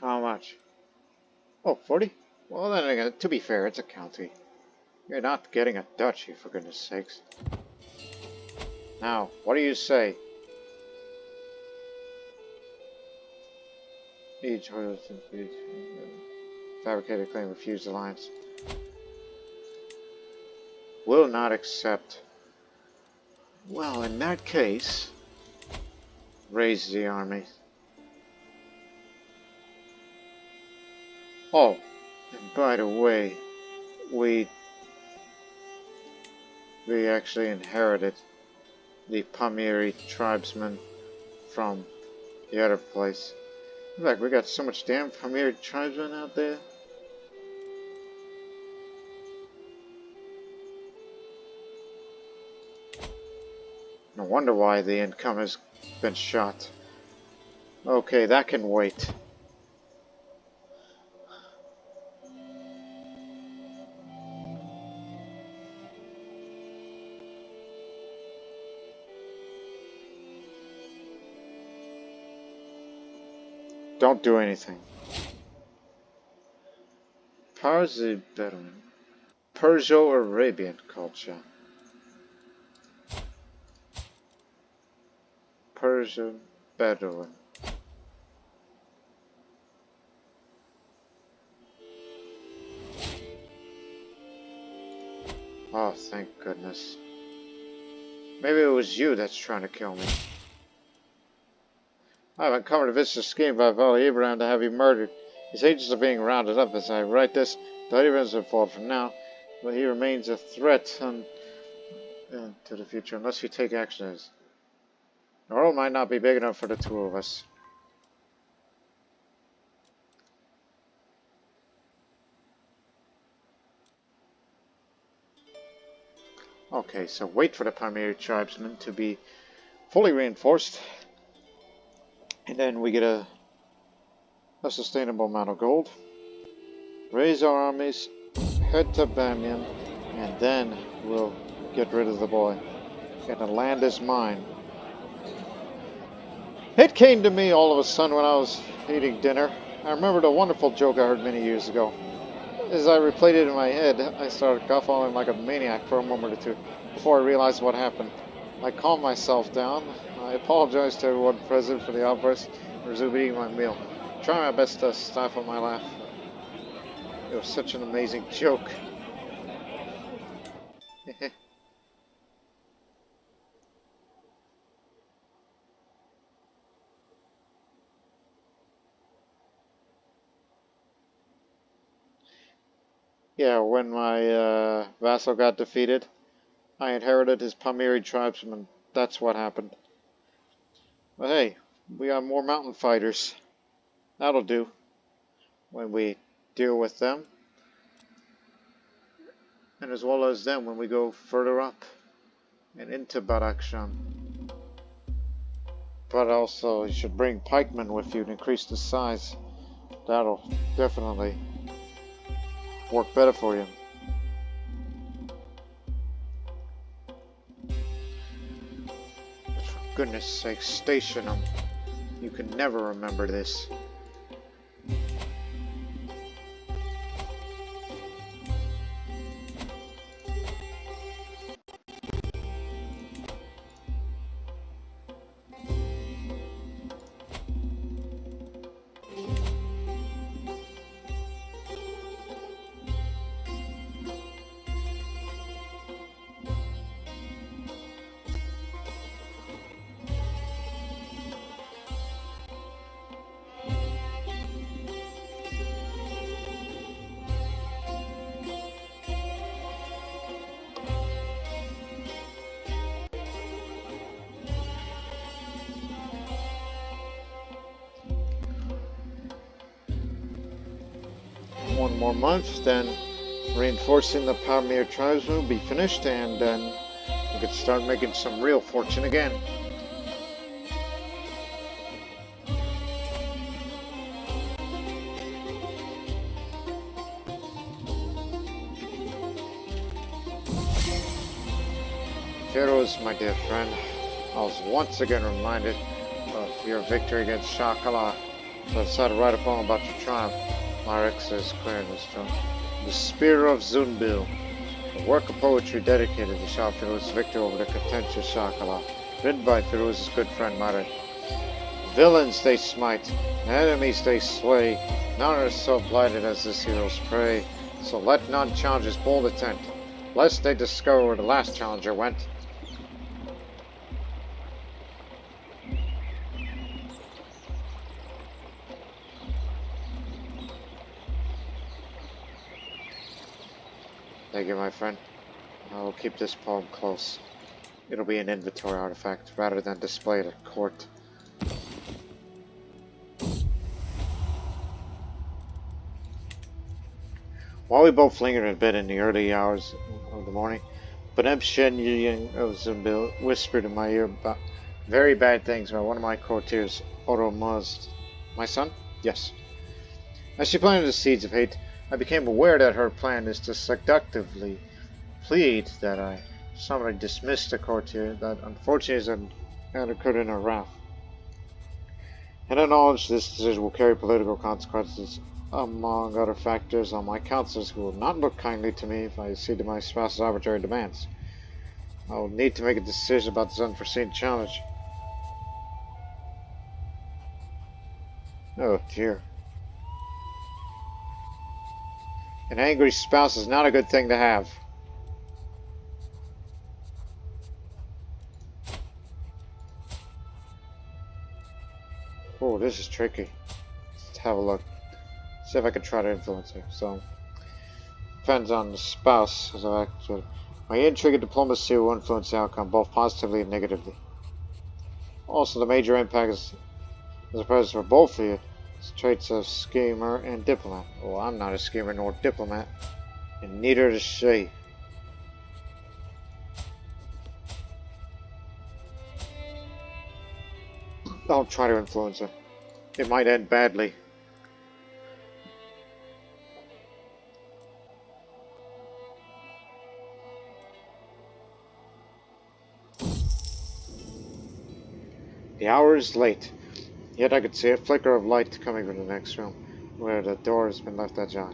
How much? Oh, 40? Well, then again, to be fair, it's a county. You're not getting a duchy, for goodness sakes. Now, what do you say? Each fabricated claim refused alliance. Will not accept. Well, in that case, raise the army. Oh, and by the way, we actually inherited the Pamiri tribesmen from the other place. In fact, we got so much damn Pamiri tribesmen out there. No wonder why the income has been shot. Okay, that can wait. Don't do anything. Parsi-Bedouin. Perso-Arabian culture. Immersion Bedouin. Oh, thank goodness. Maybe it was you that's trying to kill me. I've uncovered a vicious scheme by Valley Abraham to have you murdered. His agents are being rounded up as I write this. The Abrahams will fall for now, but he remains a threat to the future unless you take action. The world might not be big enough for the two of us. Okay, so wait for the Pansjhir tribesmen to be fully reinforced, and then we get a sustainable amount of gold. Raise our armies, head to Bamyan, and then we'll get rid of the boy. And the land is mine. It came to me all of a sudden when I was eating dinner. I remembered a wonderful joke I heard many years ago. As I replayed it in my head, I started guffawing like a maniac for a moment or two before I realized what happened. I calmed myself down. I apologized to everyone present for the outburst and resumed eating my meal, trying my best to stifle my laugh. It was such an amazing joke. Yeah, when my vassal got defeated, I inherited his Pansjhir tribesmen. That's what happened. But hey, we got more mountain fighters. That'll do when we deal with them. And as well as them when we go further up and into Badakhshan. But also, you should bring pikemen with you to increase the size. That'll definitely work better for you. But for goodness sake, station them. You can never remember this. One more month, then reinforcing the Pansjhir tribes will be finished, and then we could start making some real fortune again. Pharaohs, my dear friend, I was once again reminded of your victory against Shakala, so I decided to write a poem about your triumph. My Rex is clear in this film. The Spear of Zunbil, a work of poetry dedicated to Shah Firuz's victory over the contentious Shakala, written by Firuz's good friend Marek. Villains they smite, enemies they slay, none are so blighted as this hero's prey, so let none challenge his bold intent, lest they discover where the last challenger went. Thank you, my friend. I will keep this poem close. It'll be an inventory artifact rather than displayed at court. While we both lingered in bed in the early hours of the morning, Pansjhir of Zunbil whispered in my ear about very bad things about one of my courtiers, Oromaz. My son? Yes. As she planted the seeds of hate, I became aware that her plan is to seductively plead that I summarily dismiss the courtier that unfortunately had occurred in her wrath. And I acknowledge this decision will carry political consequences, among other factors, on my counselors who will not look kindly to me if I accede to my spouse's arbitrary demands. I will need to make a decision about this unforeseen challenge. Oh dear. An angry spouse is not a good thing to have. Oh, this is tricky. Let's have a look. See if I can try to influence her. So, depends on the spouse. So actually, my intrigue and diplomacy will influence the outcome, both positively and negatively. Also, the major impact is a presence for both of you. It's traits of schemer and diplomat. Well, I'm not a schemer nor diplomat, and neither is she. Don't try to influence her. It might end badly. The hour is late, yet I could see a flicker of light coming from the next room, where the door has been left ajar.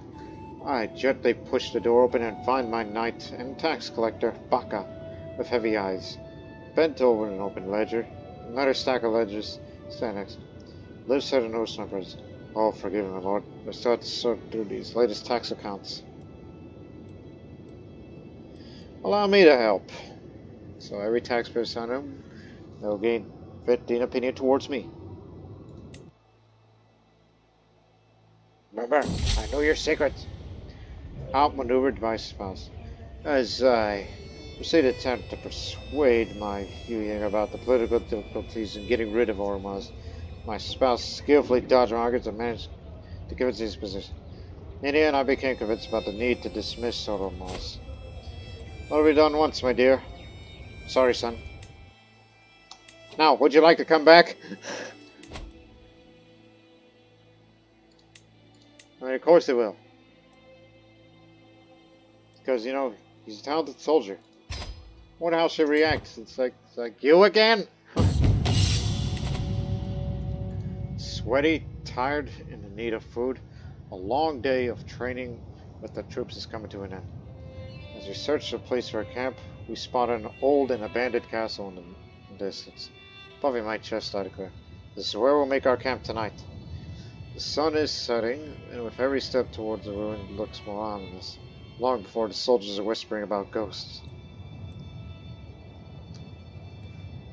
I gently push the door open and find my knight and tax collector, Baka, with heavy eyes, bent over an open ledger. Another stack of ledgers stand next. Live said and notice my presence. Oh, forgive me, my lord. I still have to sort through these latest tax accounts. Allow me to help. So every taxpayer signed him, they'll gain 15 opinion towards me. Remember, I know your secrets. Outmaneuvered by spouse. As I proceed to attempt to persuade my viewing about the political difficulties in getting rid of Ormuz, my spouse skillfully dodged my arguments and managed to convince his position. In the end, I became convinced about the need to dismiss Ormuz. What have we done once, my dear? Sorry, son. Now, would you like to come back? I mean, of course they will. Because, you know, he's a talented soldier. I wonder how she reacts. It's like you again? Sweaty, tired, and in need of food, a long day of training with the troops is coming to an end. As we search a place for a camp, we spot an old and abandoned castle in the distance. Puffing my chest, I declare, this is where we'll make our camp tonight. The sun is setting, and with every step towards the ruin, it looks more ominous. Long before the soldiers are whispering about ghosts.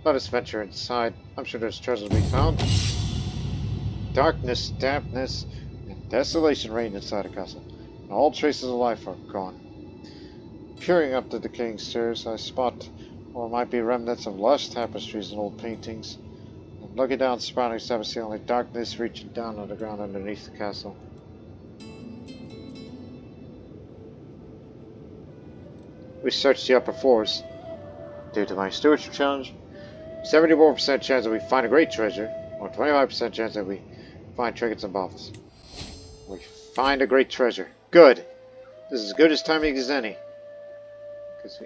Let us venture inside. I'm sure there's treasure to be found. Darkness, dampness, and desolation reign inside the castle, and all traces of life are gone. Peering up the decaying stairs, I spot what might be remnants of lush tapestries and old paintings. And looking down, sprouting I see only darkness reaching down on the ground underneath the castle. We search the upper floors. Due to my stewardship challenge, 74% chance that we find a great treasure, or 25% chance that we find trinkets and baubles. We find a great treasure. Good! This is as good as timing as any. Because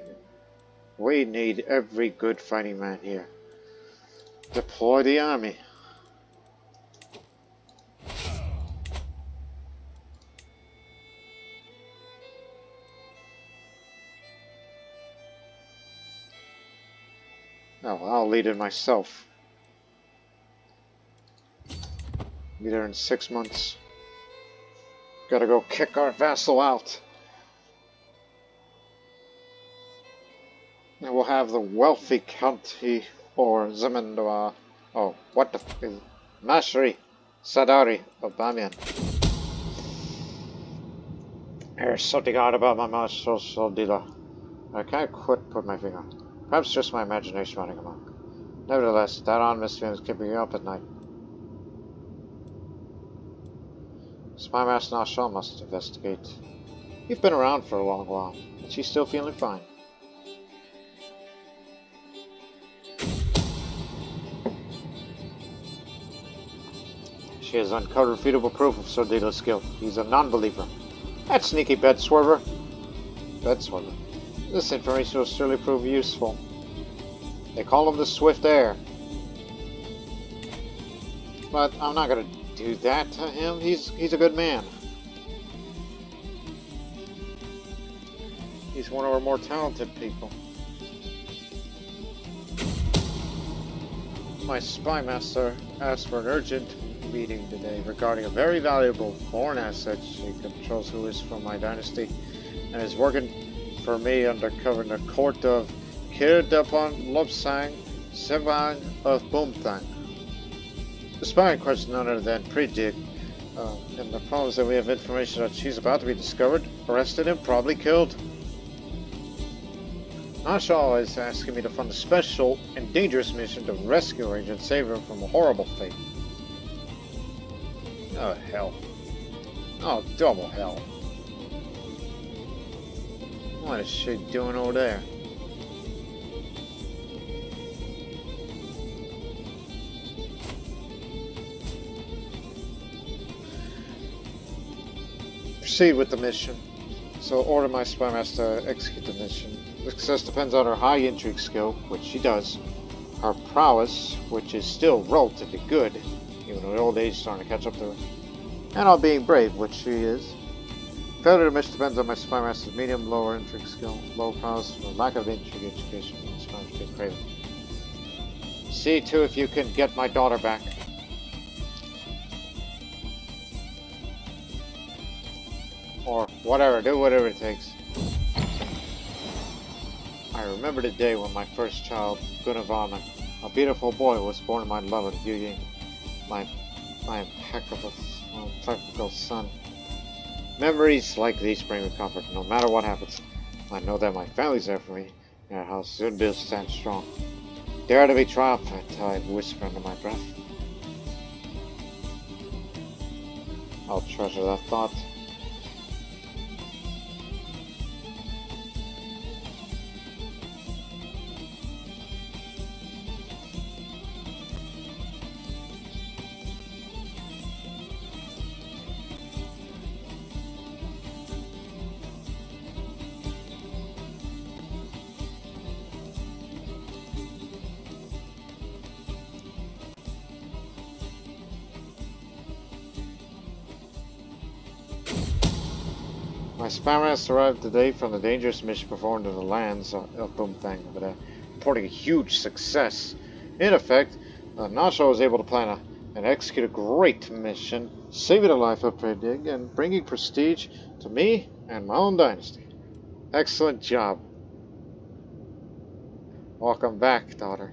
we need every good fighting man here. Deploy the army. Oh, I'll lead it myself. Be there in 6 months. Gotta go kick our vassal out. And we'll have the wealthy county or Zemindwa. Oh, what the f is Mashri Sadari of Bamyan. There's something odd about my social dealer. I can't quite put my finger on. Perhaps just my imagination running amok. Nevertheless, that ominous feeling is keeping me up at night. Spy Master Nashal must investigate. You've been around for a long while, and she's still feeling fine. She has uncovered refutable proof of Sordito's skill. He's a non-believer. That sneaky bed swerver. This information will surely prove useful. They call him the Swift Heir. But I'm not gonna do that to him. He's a good man. He's one of our more talented people. My spy master asked for an urgent meeting today regarding a very valuable foreign asset. She controls who is from my dynasty and is working for me undercover in the court of Kirdapon Lobsang Sevang of Boomthang. The spy in question none other than Predig, and the problem is that we have information that she's about to be discovered, arrested, and probably killed. Nashaw is asking me to fund a special and dangerous mission to rescue her and save her from a horrible fate. Oh, hell. Oh, double hell. What is she doing over there? Proceed with the mission. So order my spy master to execute the mission. Success depends on her high intrigue skill, which she does, her prowess, which is still relatively good, even though old age is starting to catch up to her, and on being brave, which she is. Failure to mission depends on my spy master's medium, lower intrigue skill, low prowess, for lack of intrigue education, and spy master craven. See to if you can get my daughter back. Or whatever, do whatever it takes. I remember the day when my first child, Gunavarman, a beautiful boy, was born in my love of beauty, my impeccable son. Memories like these bring me comfort, no matter what happens. I know that my family's there for me, and our house Zunbil stands strong. Dare to be triumphant, I whisper under my breath. I'll treasure that thought. My spy master arrived today from the dangerous mission performed in the lands of Boomthang, but reporting a huge success. In effect, Nasha was able to plan and execute a great mission, saving the life of Predig and bringing prestige to me and my own dynasty. Excellent job. Welcome back, daughter.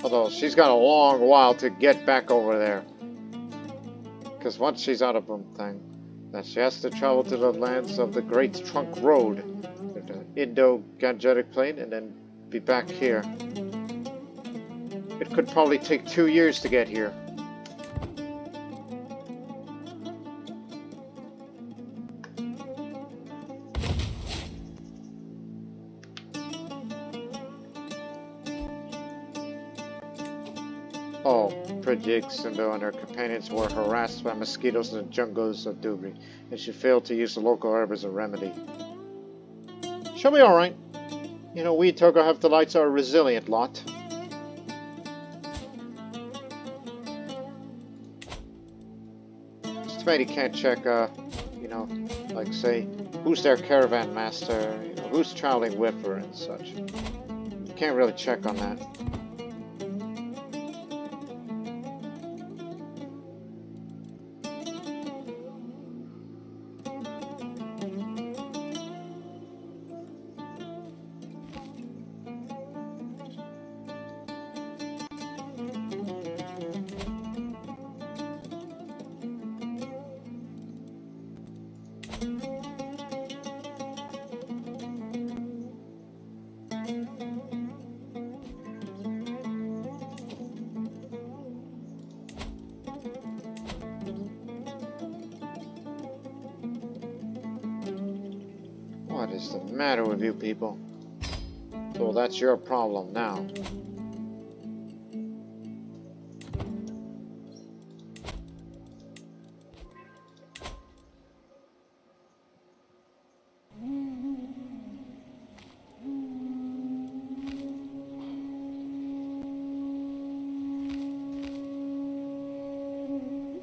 Although she's got a long while to get back over there. Because once she's out of Boomthang, then she has to travel to the lands of the Great Trunk Road, the Indo-Gangetic Plain, and then be back here. It could probably take 2 years to get here. Oh, Predig, Zunbil, and her companions were harassed by mosquitoes in the jungles of Dubri, and she failed to use the local herb as a remedy. She'll be alright. You know, we Turco-Hephtalites are a resilient lot. It's too bad you can't check, you know, like say, who's their caravan master, you know, who's traveling with her and such. You can't really check on that. What is the matter with you people? Well, that's your problem now.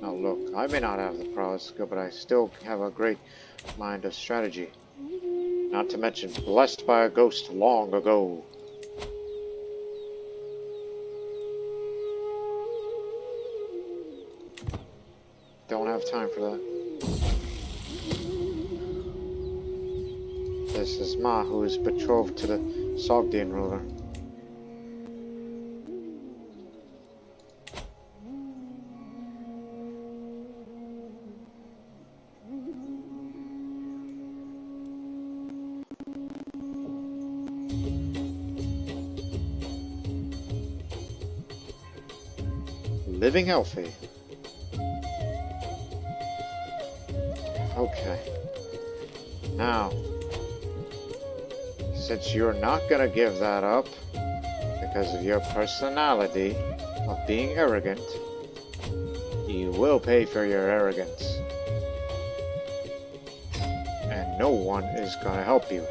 Now look, I may not have the prowess skill, but I still have a great mind of strategy. Not to mention, blessed by a ghost long ago. don't have time for that. This is Ma, who is betrothed to the Sogdian ruler. Living healthy. Okay. Now, since you're not gonna give that up because of your personality of being arrogant, you will pay for your arrogance. And no one is gonna help you.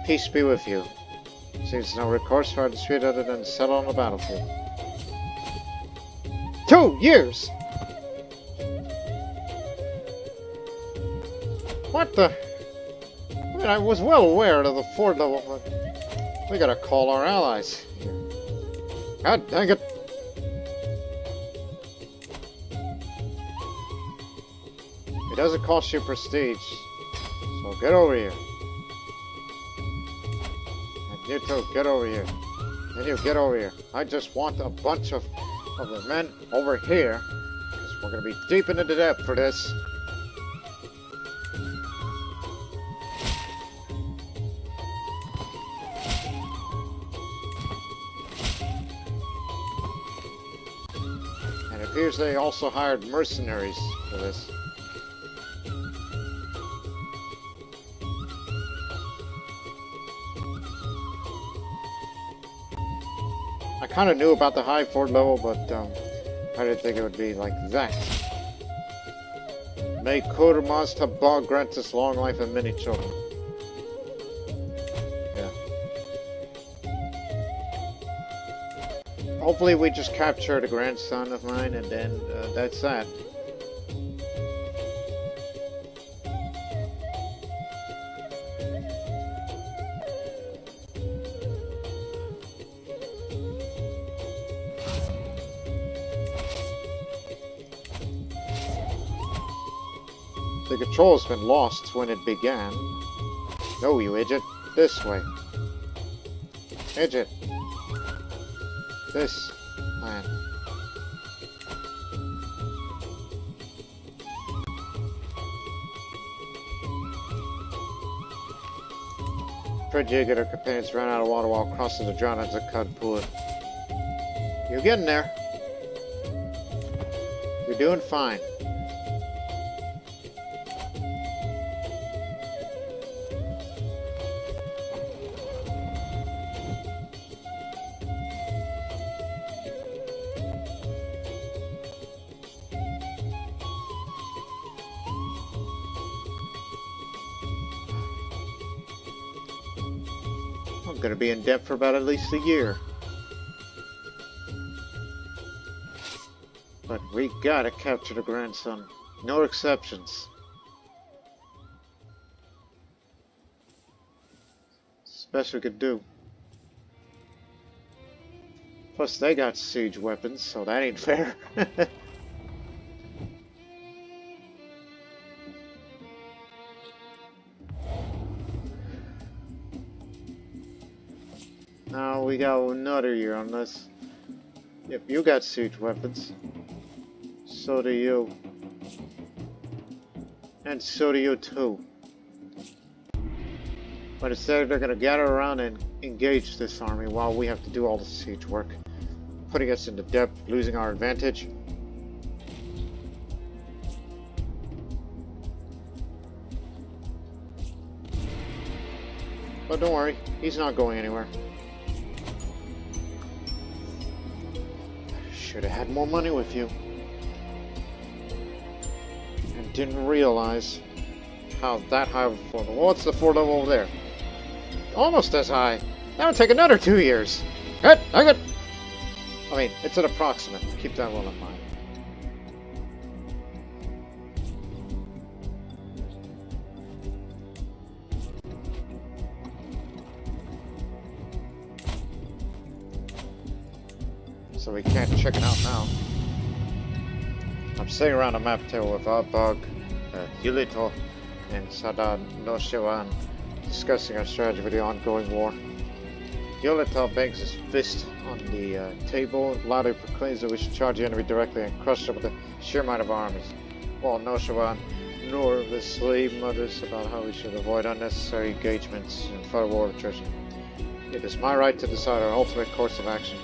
Peace be with you. Seems no recourse for our dispute other than to settle on the battlefield. 2 years! What the? I mean, I was well aware of the 4th level, but we gotta call our allies here. God dang it! It doesn't cost you prestige, so get over here. You two, get over here. And you get over here. I just want a bunch of the men over here, because we're going to be deep into the depth for this. And it appears they also hired mercenaries for this. I kind of knew about the high 4th level, but I didn't think it would be like that. May Kurmas Tabag grant us long life and many children. Yeah. Hopefully we just captured a grandson of mine, and then that's that. The control's been lost when it began. No, you idiot. This way. Idiot. This land. Fred and her companions ran out of water while crossing the drown as a Kadpur. You're getting there. You're doing fine. I'm gonna be in debt for about at least a year. But we gotta capture the grandson. No exceptions. It's the best we could do. Plus they got siege weapons, so that ain't fair. Now we got another year on this. Yep, you got siege weapons. So do you. And so do you too. But instead they're gonna gather around and engage this army while we have to do all the siege work. Putting us into debt, losing our advantage. But don't worry, he's not going anywhere. Should have had more money with you. And didn't realize how that high of a 4 level. What's the 4 level over there? Almost as high. That would take another 2 years. Good, good. I mean, it's an approximate. Keep that well in mind. so we can't check it out now. I'm sitting around a map table with Arbog, Yulito, and Sadad Noshiwan discussing our strategy for the ongoing war. Yulito bangs his fist on the table, loudly proclaims that we should charge the enemy directly and crush them with the sheer might of our armies, while Noshiwan nervously mutters about how we should avoid unnecessary engagements and further war attrition. It is my right to decide our ultimate course of action.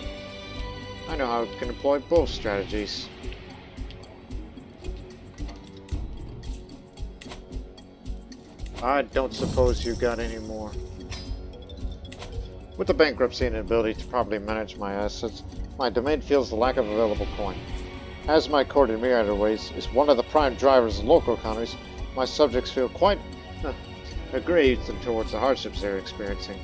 I know how we can employ both strategies. I don't suppose you got any more. With the bankruptcy and inability to properly manage my assets, my domain feels the lack of available coin. As my court in myriad ways is one of the prime drivers of local economies, my subjects feel quite aggrieved towards the hardships they're experiencing.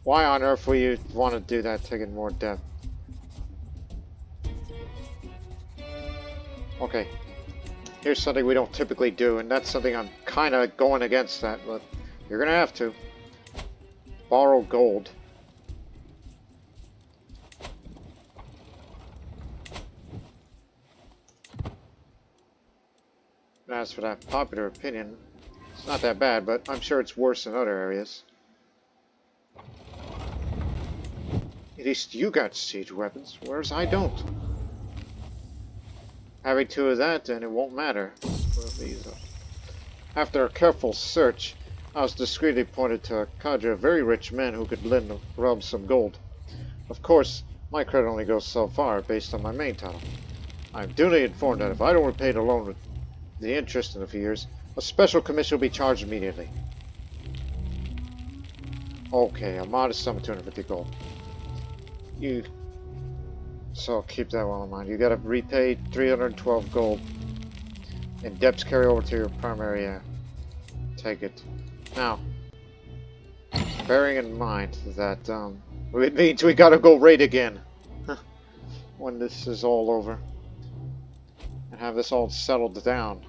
Why on earth would you want to do that, taking more depth? Okay, here's something we don't typically do, and that's something I'm kind of going against that, but you're going to have to. Borrow gold. As for that popular opinion, it's not that bad, but I'm sure it's worse in other areas. At least you got siege weapons, whereas I don't. Having two of that, then it won't matter. After a careful search, I was discreetly pointed to a cadre of very rich men who could lend the realm some gold. Of course, my credit only goes so far based on my main title. I am duly informed that if I don't repay the loan with the interest in a few years, a special commission will be charged immediately. Okay, a modest sum of 250 gold. So keep that well in mind. You gotta repay 312 gold. And debts carry over to your primary take it. Now, bearing in mind that it means we gotta go raid again when this is all over. And have this all settled down.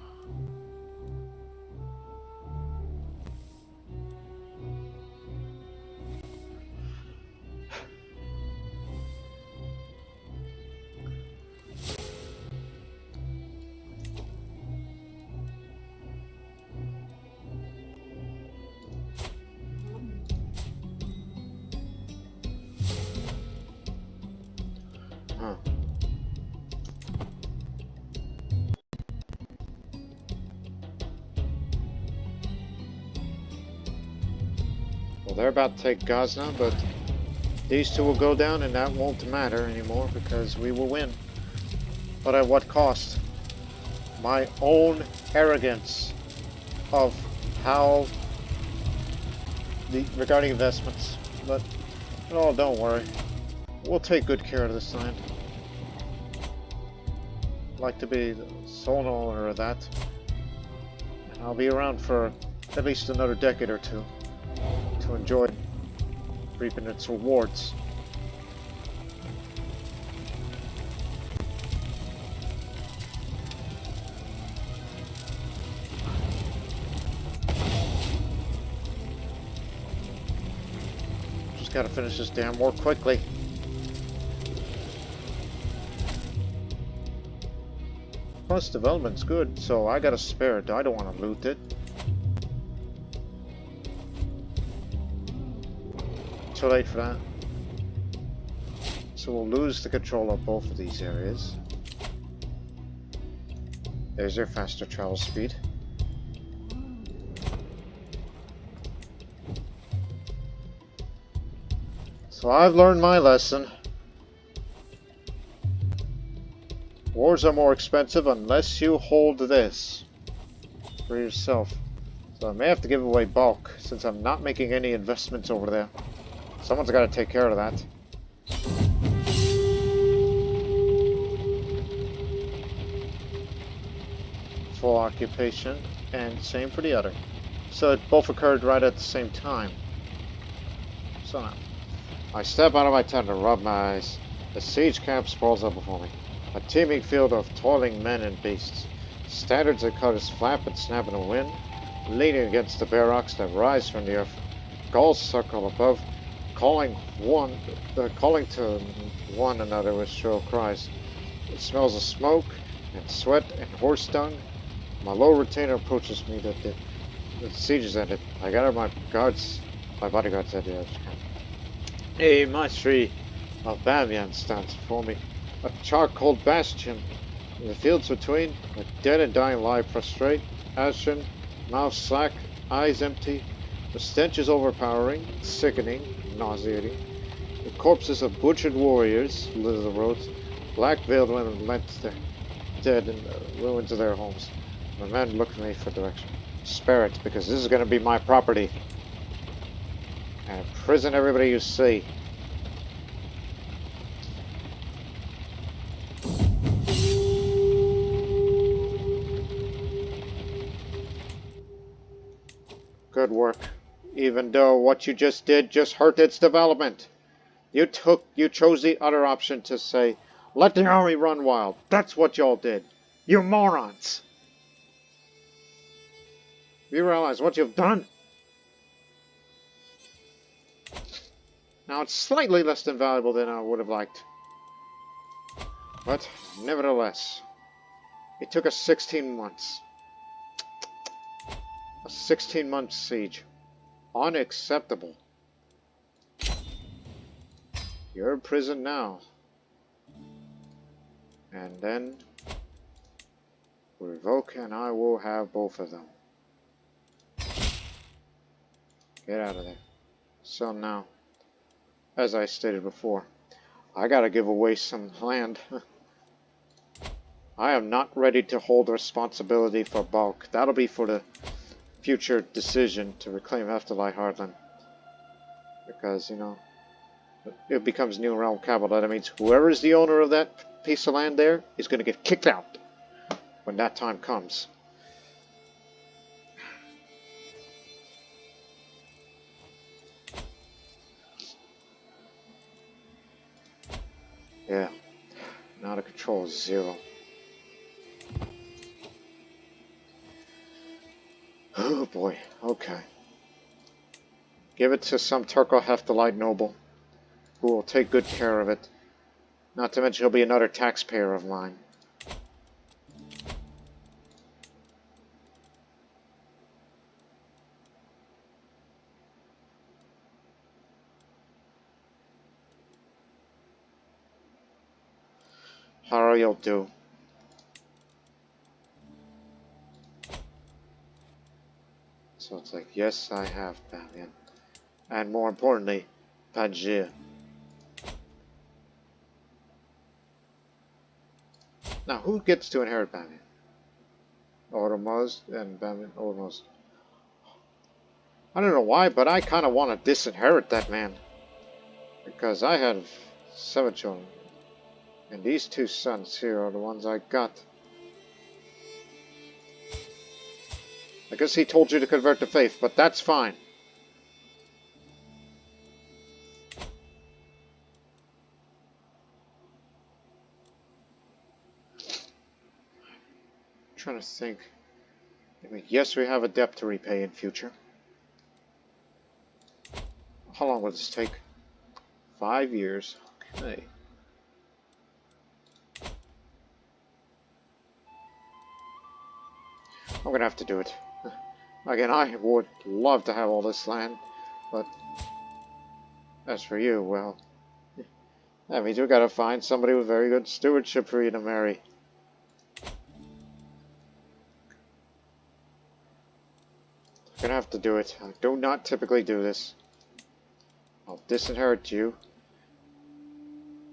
Well, they're about to take Gazna, but these two will go down and that won't matter anymore because we will win. But at what cost? My own arrogance of how regarding investments. But oh, don't worry. We'll take good care of this land. I'd like to be the sole owner of that. And I'll be around for at least another decade or two to enjoy reaping its rewards. Just gotta finish this damn war quickly. Plus development's good, so I got a spare it. I don't want to loot it. Too late for that. So we'll lose the control of both of these areas. There's their faster travel speed. So I've learned my lesson. Wars are more expensive unless you hold this for yourself. So I may have to give away bulk since I'm not making any investments over there. Someone's got to take care of that. Full occupation, and same for the other. So it both occurred right at the same time. So now, I step out of my tent and rub my eyes. The siege camp sprawls up before me. A teeming field of toiling men and beasts. Standards and cutters flap and snap in the wind, leaning against the bare rocks that rise from the earth. Gulls circle above, calling to one another with shrill cries. It smells of smoke and sweat and horse dung. My low retainer approaches me that the siege is ended. I gather my bodyguards at the edge. A mastery of Bamyan stands before me, a charcoal bastion. In the fields between, a dead and dying lie prostrate, ashen, mouth slack, eyes empty. The stench is overpowering, sickening, nauseating. The corpses of butchered warriors litter the roads. Black-veiled women lent their dead in the ruins of their homes. The men look at me for direction. Spare it, because this is going to be my property. And imprison everybody you see. Good work. Even though what you just did just hurt its development. You chose the other option to say, let the army run wild. That's what y'all did. You morons. You realize what you've done? Now it's slightly less than valuable than I would have liked. But nevertheless, it took us 16 months. A 16-month siege. Unacceptable. You're in prison now. And then revoke and I will have both of them. Get out of there. So now, as I stated before, I gotta give away some land. I am not ready to hold responsibility for bulk. That'll be for the future decision to reclaim Hephthalite Heartland. Because, you know, it becomes New Realm capital. That means whoever is the owner of that piece of land there is going to get kicked out when that time comes. Yeah. Now the control is 0. Oh boy, okay. Give it to some Turco-Hephthalite noble who will take good care of it. Not to mention he'll be another taxpayer of mine. How you'll do. So it's like, yes, I have Bamyan. And more importantly, Pansjhir. Now, who gets to inherit Bamyan? Ormuz and Bamyan Ormuz. I don't know why, but I kind of want to disinherit that man. Because I have 7 children. And these 2 sons here are the ones I got. I guess he told you to convert to faith, but that's fine. I'm trying to think. I mean, yes, we have a debt to repay in future. How long will this take? 5 years. Okay. I'm gonna have to do it. Again, I would love to have all this land, but as for you, well, that means we gotta find somebody with very good stewardship for you to marry. I'm gonna have to do it. I do not typically do this. I'll disinherit you.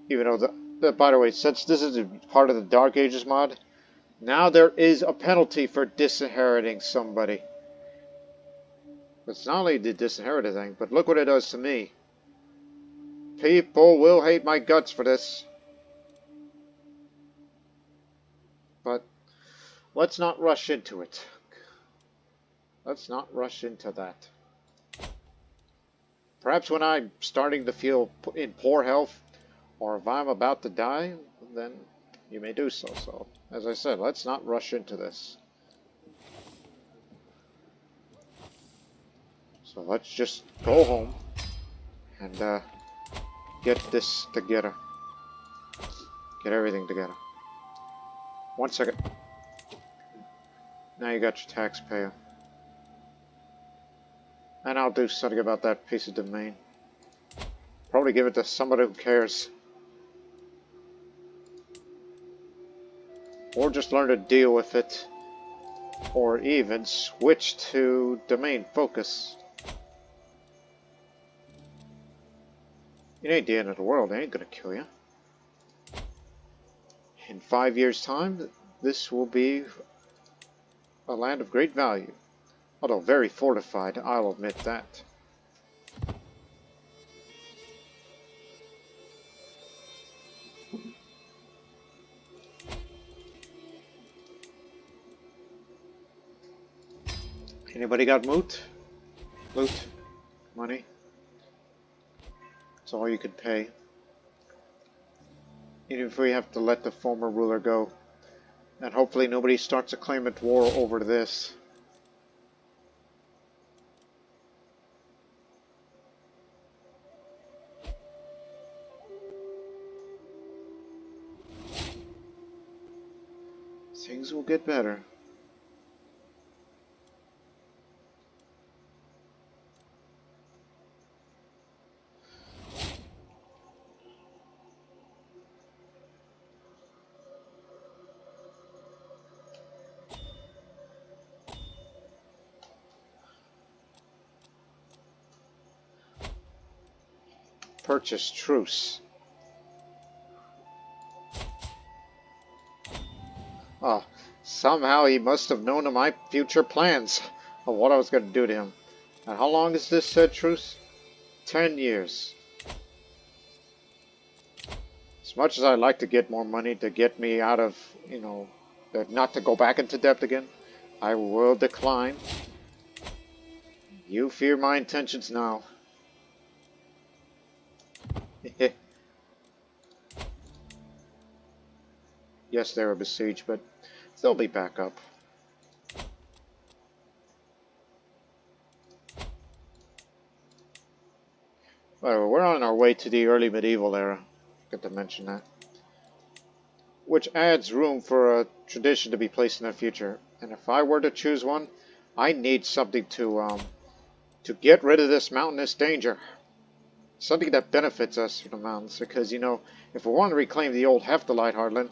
Even though, by the way, since this is a part of the Dark Ages mod, now there is a penalty for disinheriting somebody. It's not only the disinherited thing, but look what it does to me. People will hate my guts for this. But let's not rush into it. Let's not rush into that. Perhaps when I'm starting to feel in poor health, or if I'm about to die, then, you may do so. So, as I said, let's not rush into this. So let's just go home and get this together. Get everything together. 1 second. Now you got your taxpayer. And I'll do something about that piece of domain. Probably give it to somebody who cares. Or just learn to deal with it. Or even switch to domain focus. It ain't the end of the world. It ain't gonna kill you. In 5 years' time, this will be a land of great value. Although very fortified, I'll admit that. Anybody got loot? Loot? Money? It's all you can pay. Even if we have to let the former ruler go. And hopefully nobody starts a claimant war over this. Things will get better. Purchase truce. Oh, somehow he must have known of my future plans of what I was going to do to him. And how long is this truce? 10 years. As much as I'd like to get more money to get me out of, you know, not to go back into debt again, I will decline. You fear my intentions now. Yes, they were besieged, but they'll be back up. Well, we're on our way to the early medieval era. Forgot to mention that. Which adds room for a tradition to be placed in the future. And if I were to choose one, I need something to get rid of this mountainous danger. Something that benefits us from the mountains. Because, you know, if we want to reclaim the old Hephthalite heartland,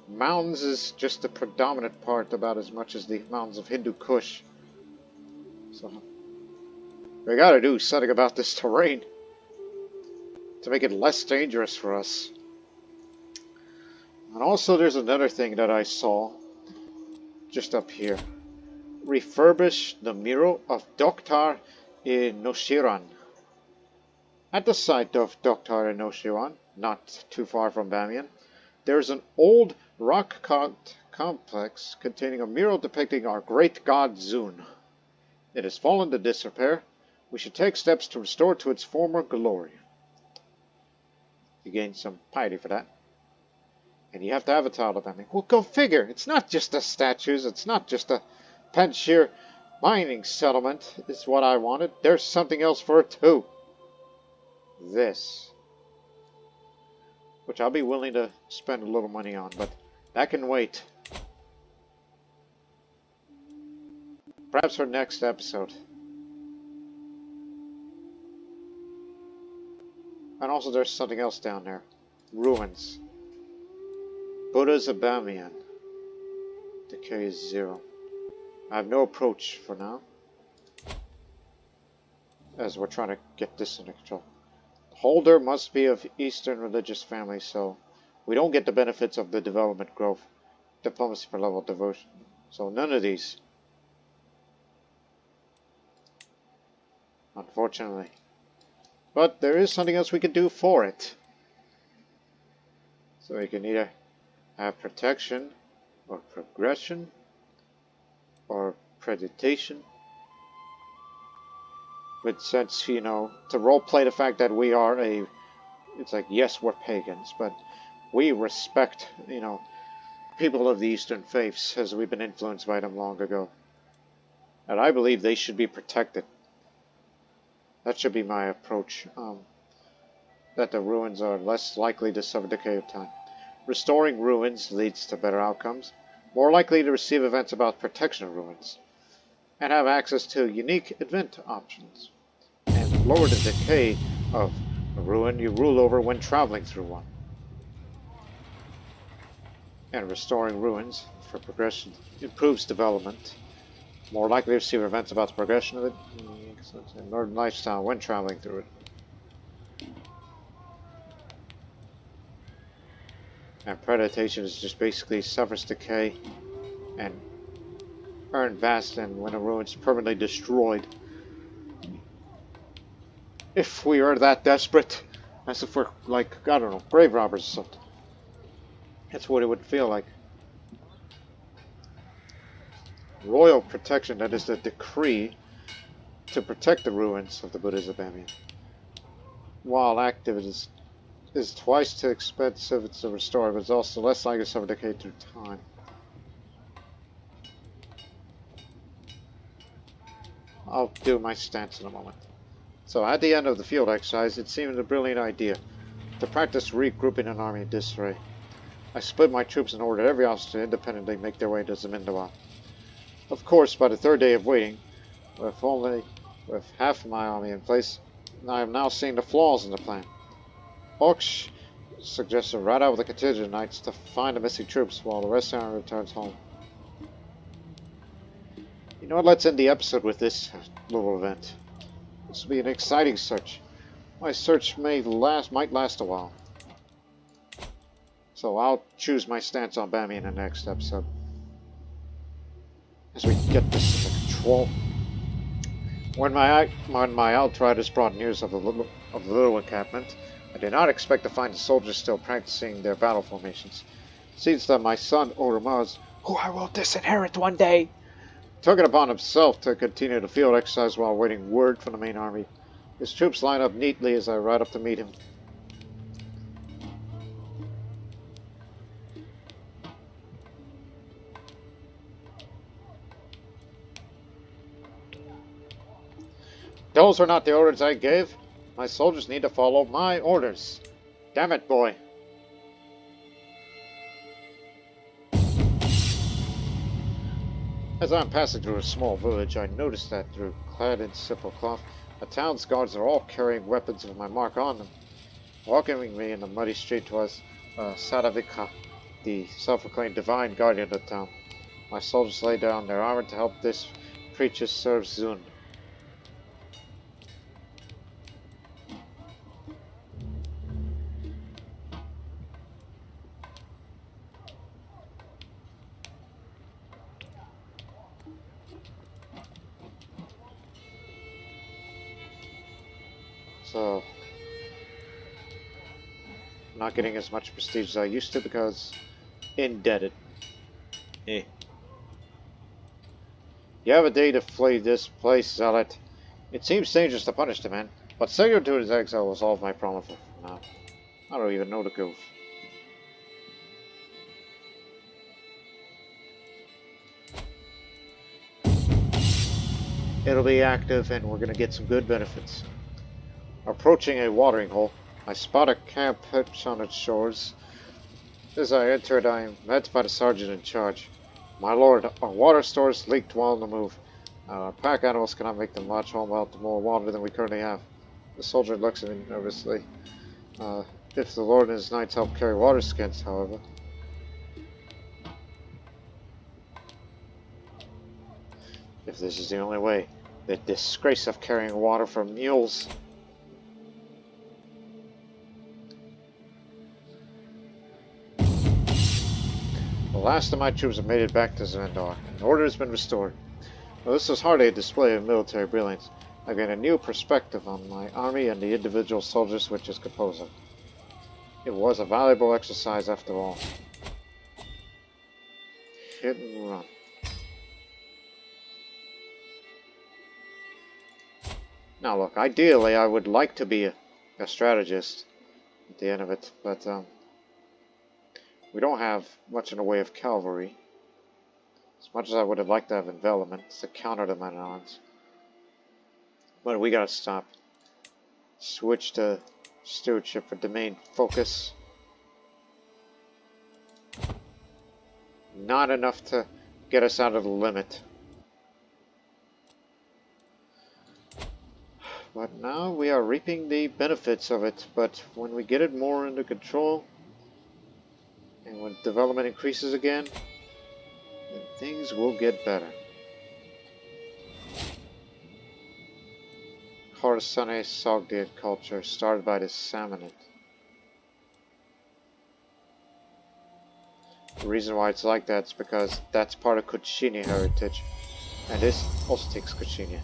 mountains is just the predominant part about as much as the mountains of Hindu Kush. So, we gotta do something about this terrain to make it less dangerous for us. And also there's another thing that I saw just up here. Refurbish the mural of Dr. Inoshiran. At the site of Dr. Inoshiran, not too far from Bamyan, there is an old rock-cut complex containing a mural depicting our great god Zun. It has fallen to disrepair. We should take steps to restore it to its former glory. You gain some piety for that. And you have to have a tile of Bamyan. Well, go figure. It's not just the statues. It's not just a Pansjhir Mining Settlement is what I wanted. There's something else for it too. This. Which I'll be willing to spend a little money on, but that can wait. Perhaps for next episode. And also there's something else down there. Ruins. Buddha's of Bamyan. Decay is 0. I have no approach for now. As we're trying to get this under control. The holder must be of Eastern religious family, so we don't get the benefits of the development growth. Diplomacy per level, devotion. So none of these. Unfortunately. But there is something else we can do for it. So we can either have protection, or progression, or preditation. But since, you know, to roleplay the fact that it's like, yes, we're pagans, but we respect, you know, people of the Eastern faiths, as we've been influenced by them long ago. And I believe they should be protected. That should be my approach. That the ruins are less likely to suffer decay of time. Restoring ruins leads to better outcomes, more likely to receive events about protection of ruins, and have access to unique event options, and lower the decay of a ruin you rule over when traveling through one. And restoring ruins for progression improves development, more likely to receive events about the progression of it, and northern lifestyle when traveling through it. And predatation is just basically suffers decay and earn vast, and when a ruin's permanently destroyed. If we are that desperate, as if we're like, I don't know, grave robbers or something. That's what it would feel like. Royal protection, that is the decree to protect the ruins of the Buddhas of Bamyan. While active, it is twice too expensive to restore, but it's also less likely to suffer decay through time. I'll do my stance in a moment. So at the end of the field exercise, it seemed a brilliant idea to practice regrouping an army in disarray. I split my troops and ordered every officer to independently make their way to Zunbil. Of course, by the third day of waiting, with half of my army in place, I have now seen the flaws in the plan. Hawks suggested right out with the contingent knights to find the missing troops while the rest of the army returns home. You know what, let's end the episode with this little event. This will be an exciting search. My search might last a while. So I'll choose my stance on Bamyan in the next episode. As we get this under control. When my outriders brought news of the Lulu encampment, I did not expect to find the soldiers still practicing their battle formations. It seems that my son Orumaz, who I will disinherit one day, took it upon himself to continue the field exercise while waiting word from the main army. His troops line up neatly as I ride up to meet him. Those were not the orders I gave. My soldiers need to follow my orders. Damn it, boy. As I'm passing through a small village, I noticed that clad in simple cloth, the town's guards are all carrying weapons with my mark on them. Welcoming me in the muddy street was Sadavika, the self-proclaimed divine guardian of the town. My soldiers lay down their armor to help this preacher serve Zun. So, I'm not getting as much prestige as I used to because indebted. Eh. You have a day to flee this place, Zealot. It seems dangerous to punish the man, but sending him to his exile will solve my problem for now. I don't even know the goof. It'll be active and we're gonna get some good benefits. Approaching a watering hole, I spot a camp pitched on its shores. As I entered, I am met by the sergeant in charge. My lord, our water stores leaked while on the move. Our pack animals cannot make them march home without more water than we currently have. The soldier looks at me nervously. If the lord and his knights help carry water skins, however. If this is the only way, the disgrace of carrying water for mules. The last of my troops have made it back to Zundbil, and order has been restored. Though this was hardly a display of military brilliance, I gained a new perspective on my army and the individual soldiers which is composed of. It was a valuable exercise after all. Hit and run. Now look, ideally I would like to be a strategist at the end of it, but We don't have much in the way of cavalry. As much as I would have liked to have envelopment to counter the men-at-arms. But we gotta stop. Switch to stewardship for the main focus. Not enough to get us out of the limit. But now we are reaping the benefits of it. But when we get it more under control, and when development increases again, then things will get better. Khorassani Sogdian culture started by the Samanid. The reason why it's like that is because that's part of Kuchini heritage. And this also takes Kuchini.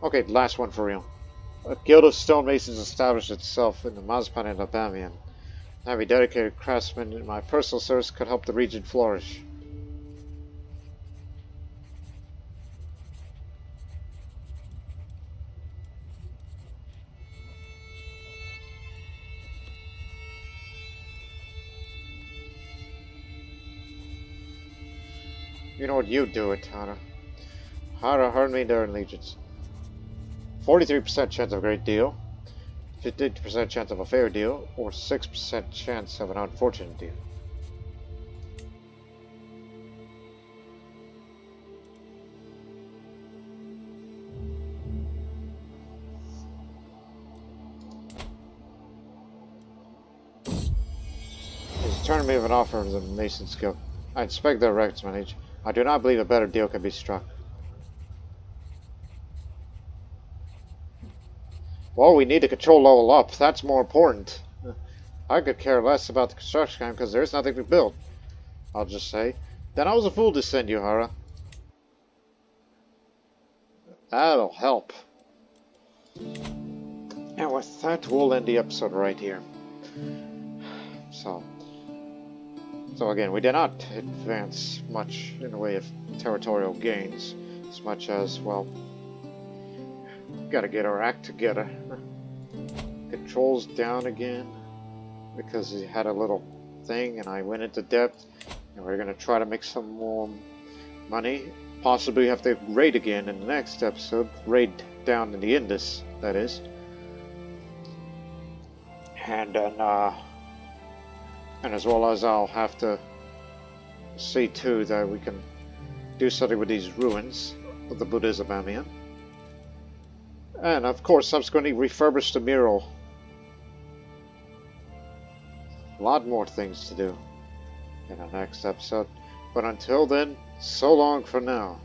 Okay, last one for real. A guild of stonemasons established itself in the Mazpan and the Bamyan. Having dedicated craftsmen in my personal service could help the region flourish. You know what, you do it, Hara. Hara earned me their allegiance. 43% chance of a great deal, 50% chance of a fair deal, or 6% chance of an unfortunate deal. He's turning me of an offer of the Mason's Guild. I inspect their records, my liege. I do not believe a better deal can be struck. Well, we need the control level up. That's more important. I could care less about the construction time because there's nothing to build. I'll just say. Then I was a fool to send you, Hara. That'll help. And with that, we'll end the episode right here. So again, we did not advance much in the way of territorial gains, as much as, well, gotta get our act together. Controls down again, because he had a little thing, and I went into depth, and we're gonna try to make some more money. Possibly have to raid again in the next episode, raid down in the Indus, that is. And then, and as well as I'll have to see too that we can do something with these ruins of the Buddhas of Bamyan. And of course, subsequently refurbish the mural. A lot more things to do in the next episode. But until then, so long for now.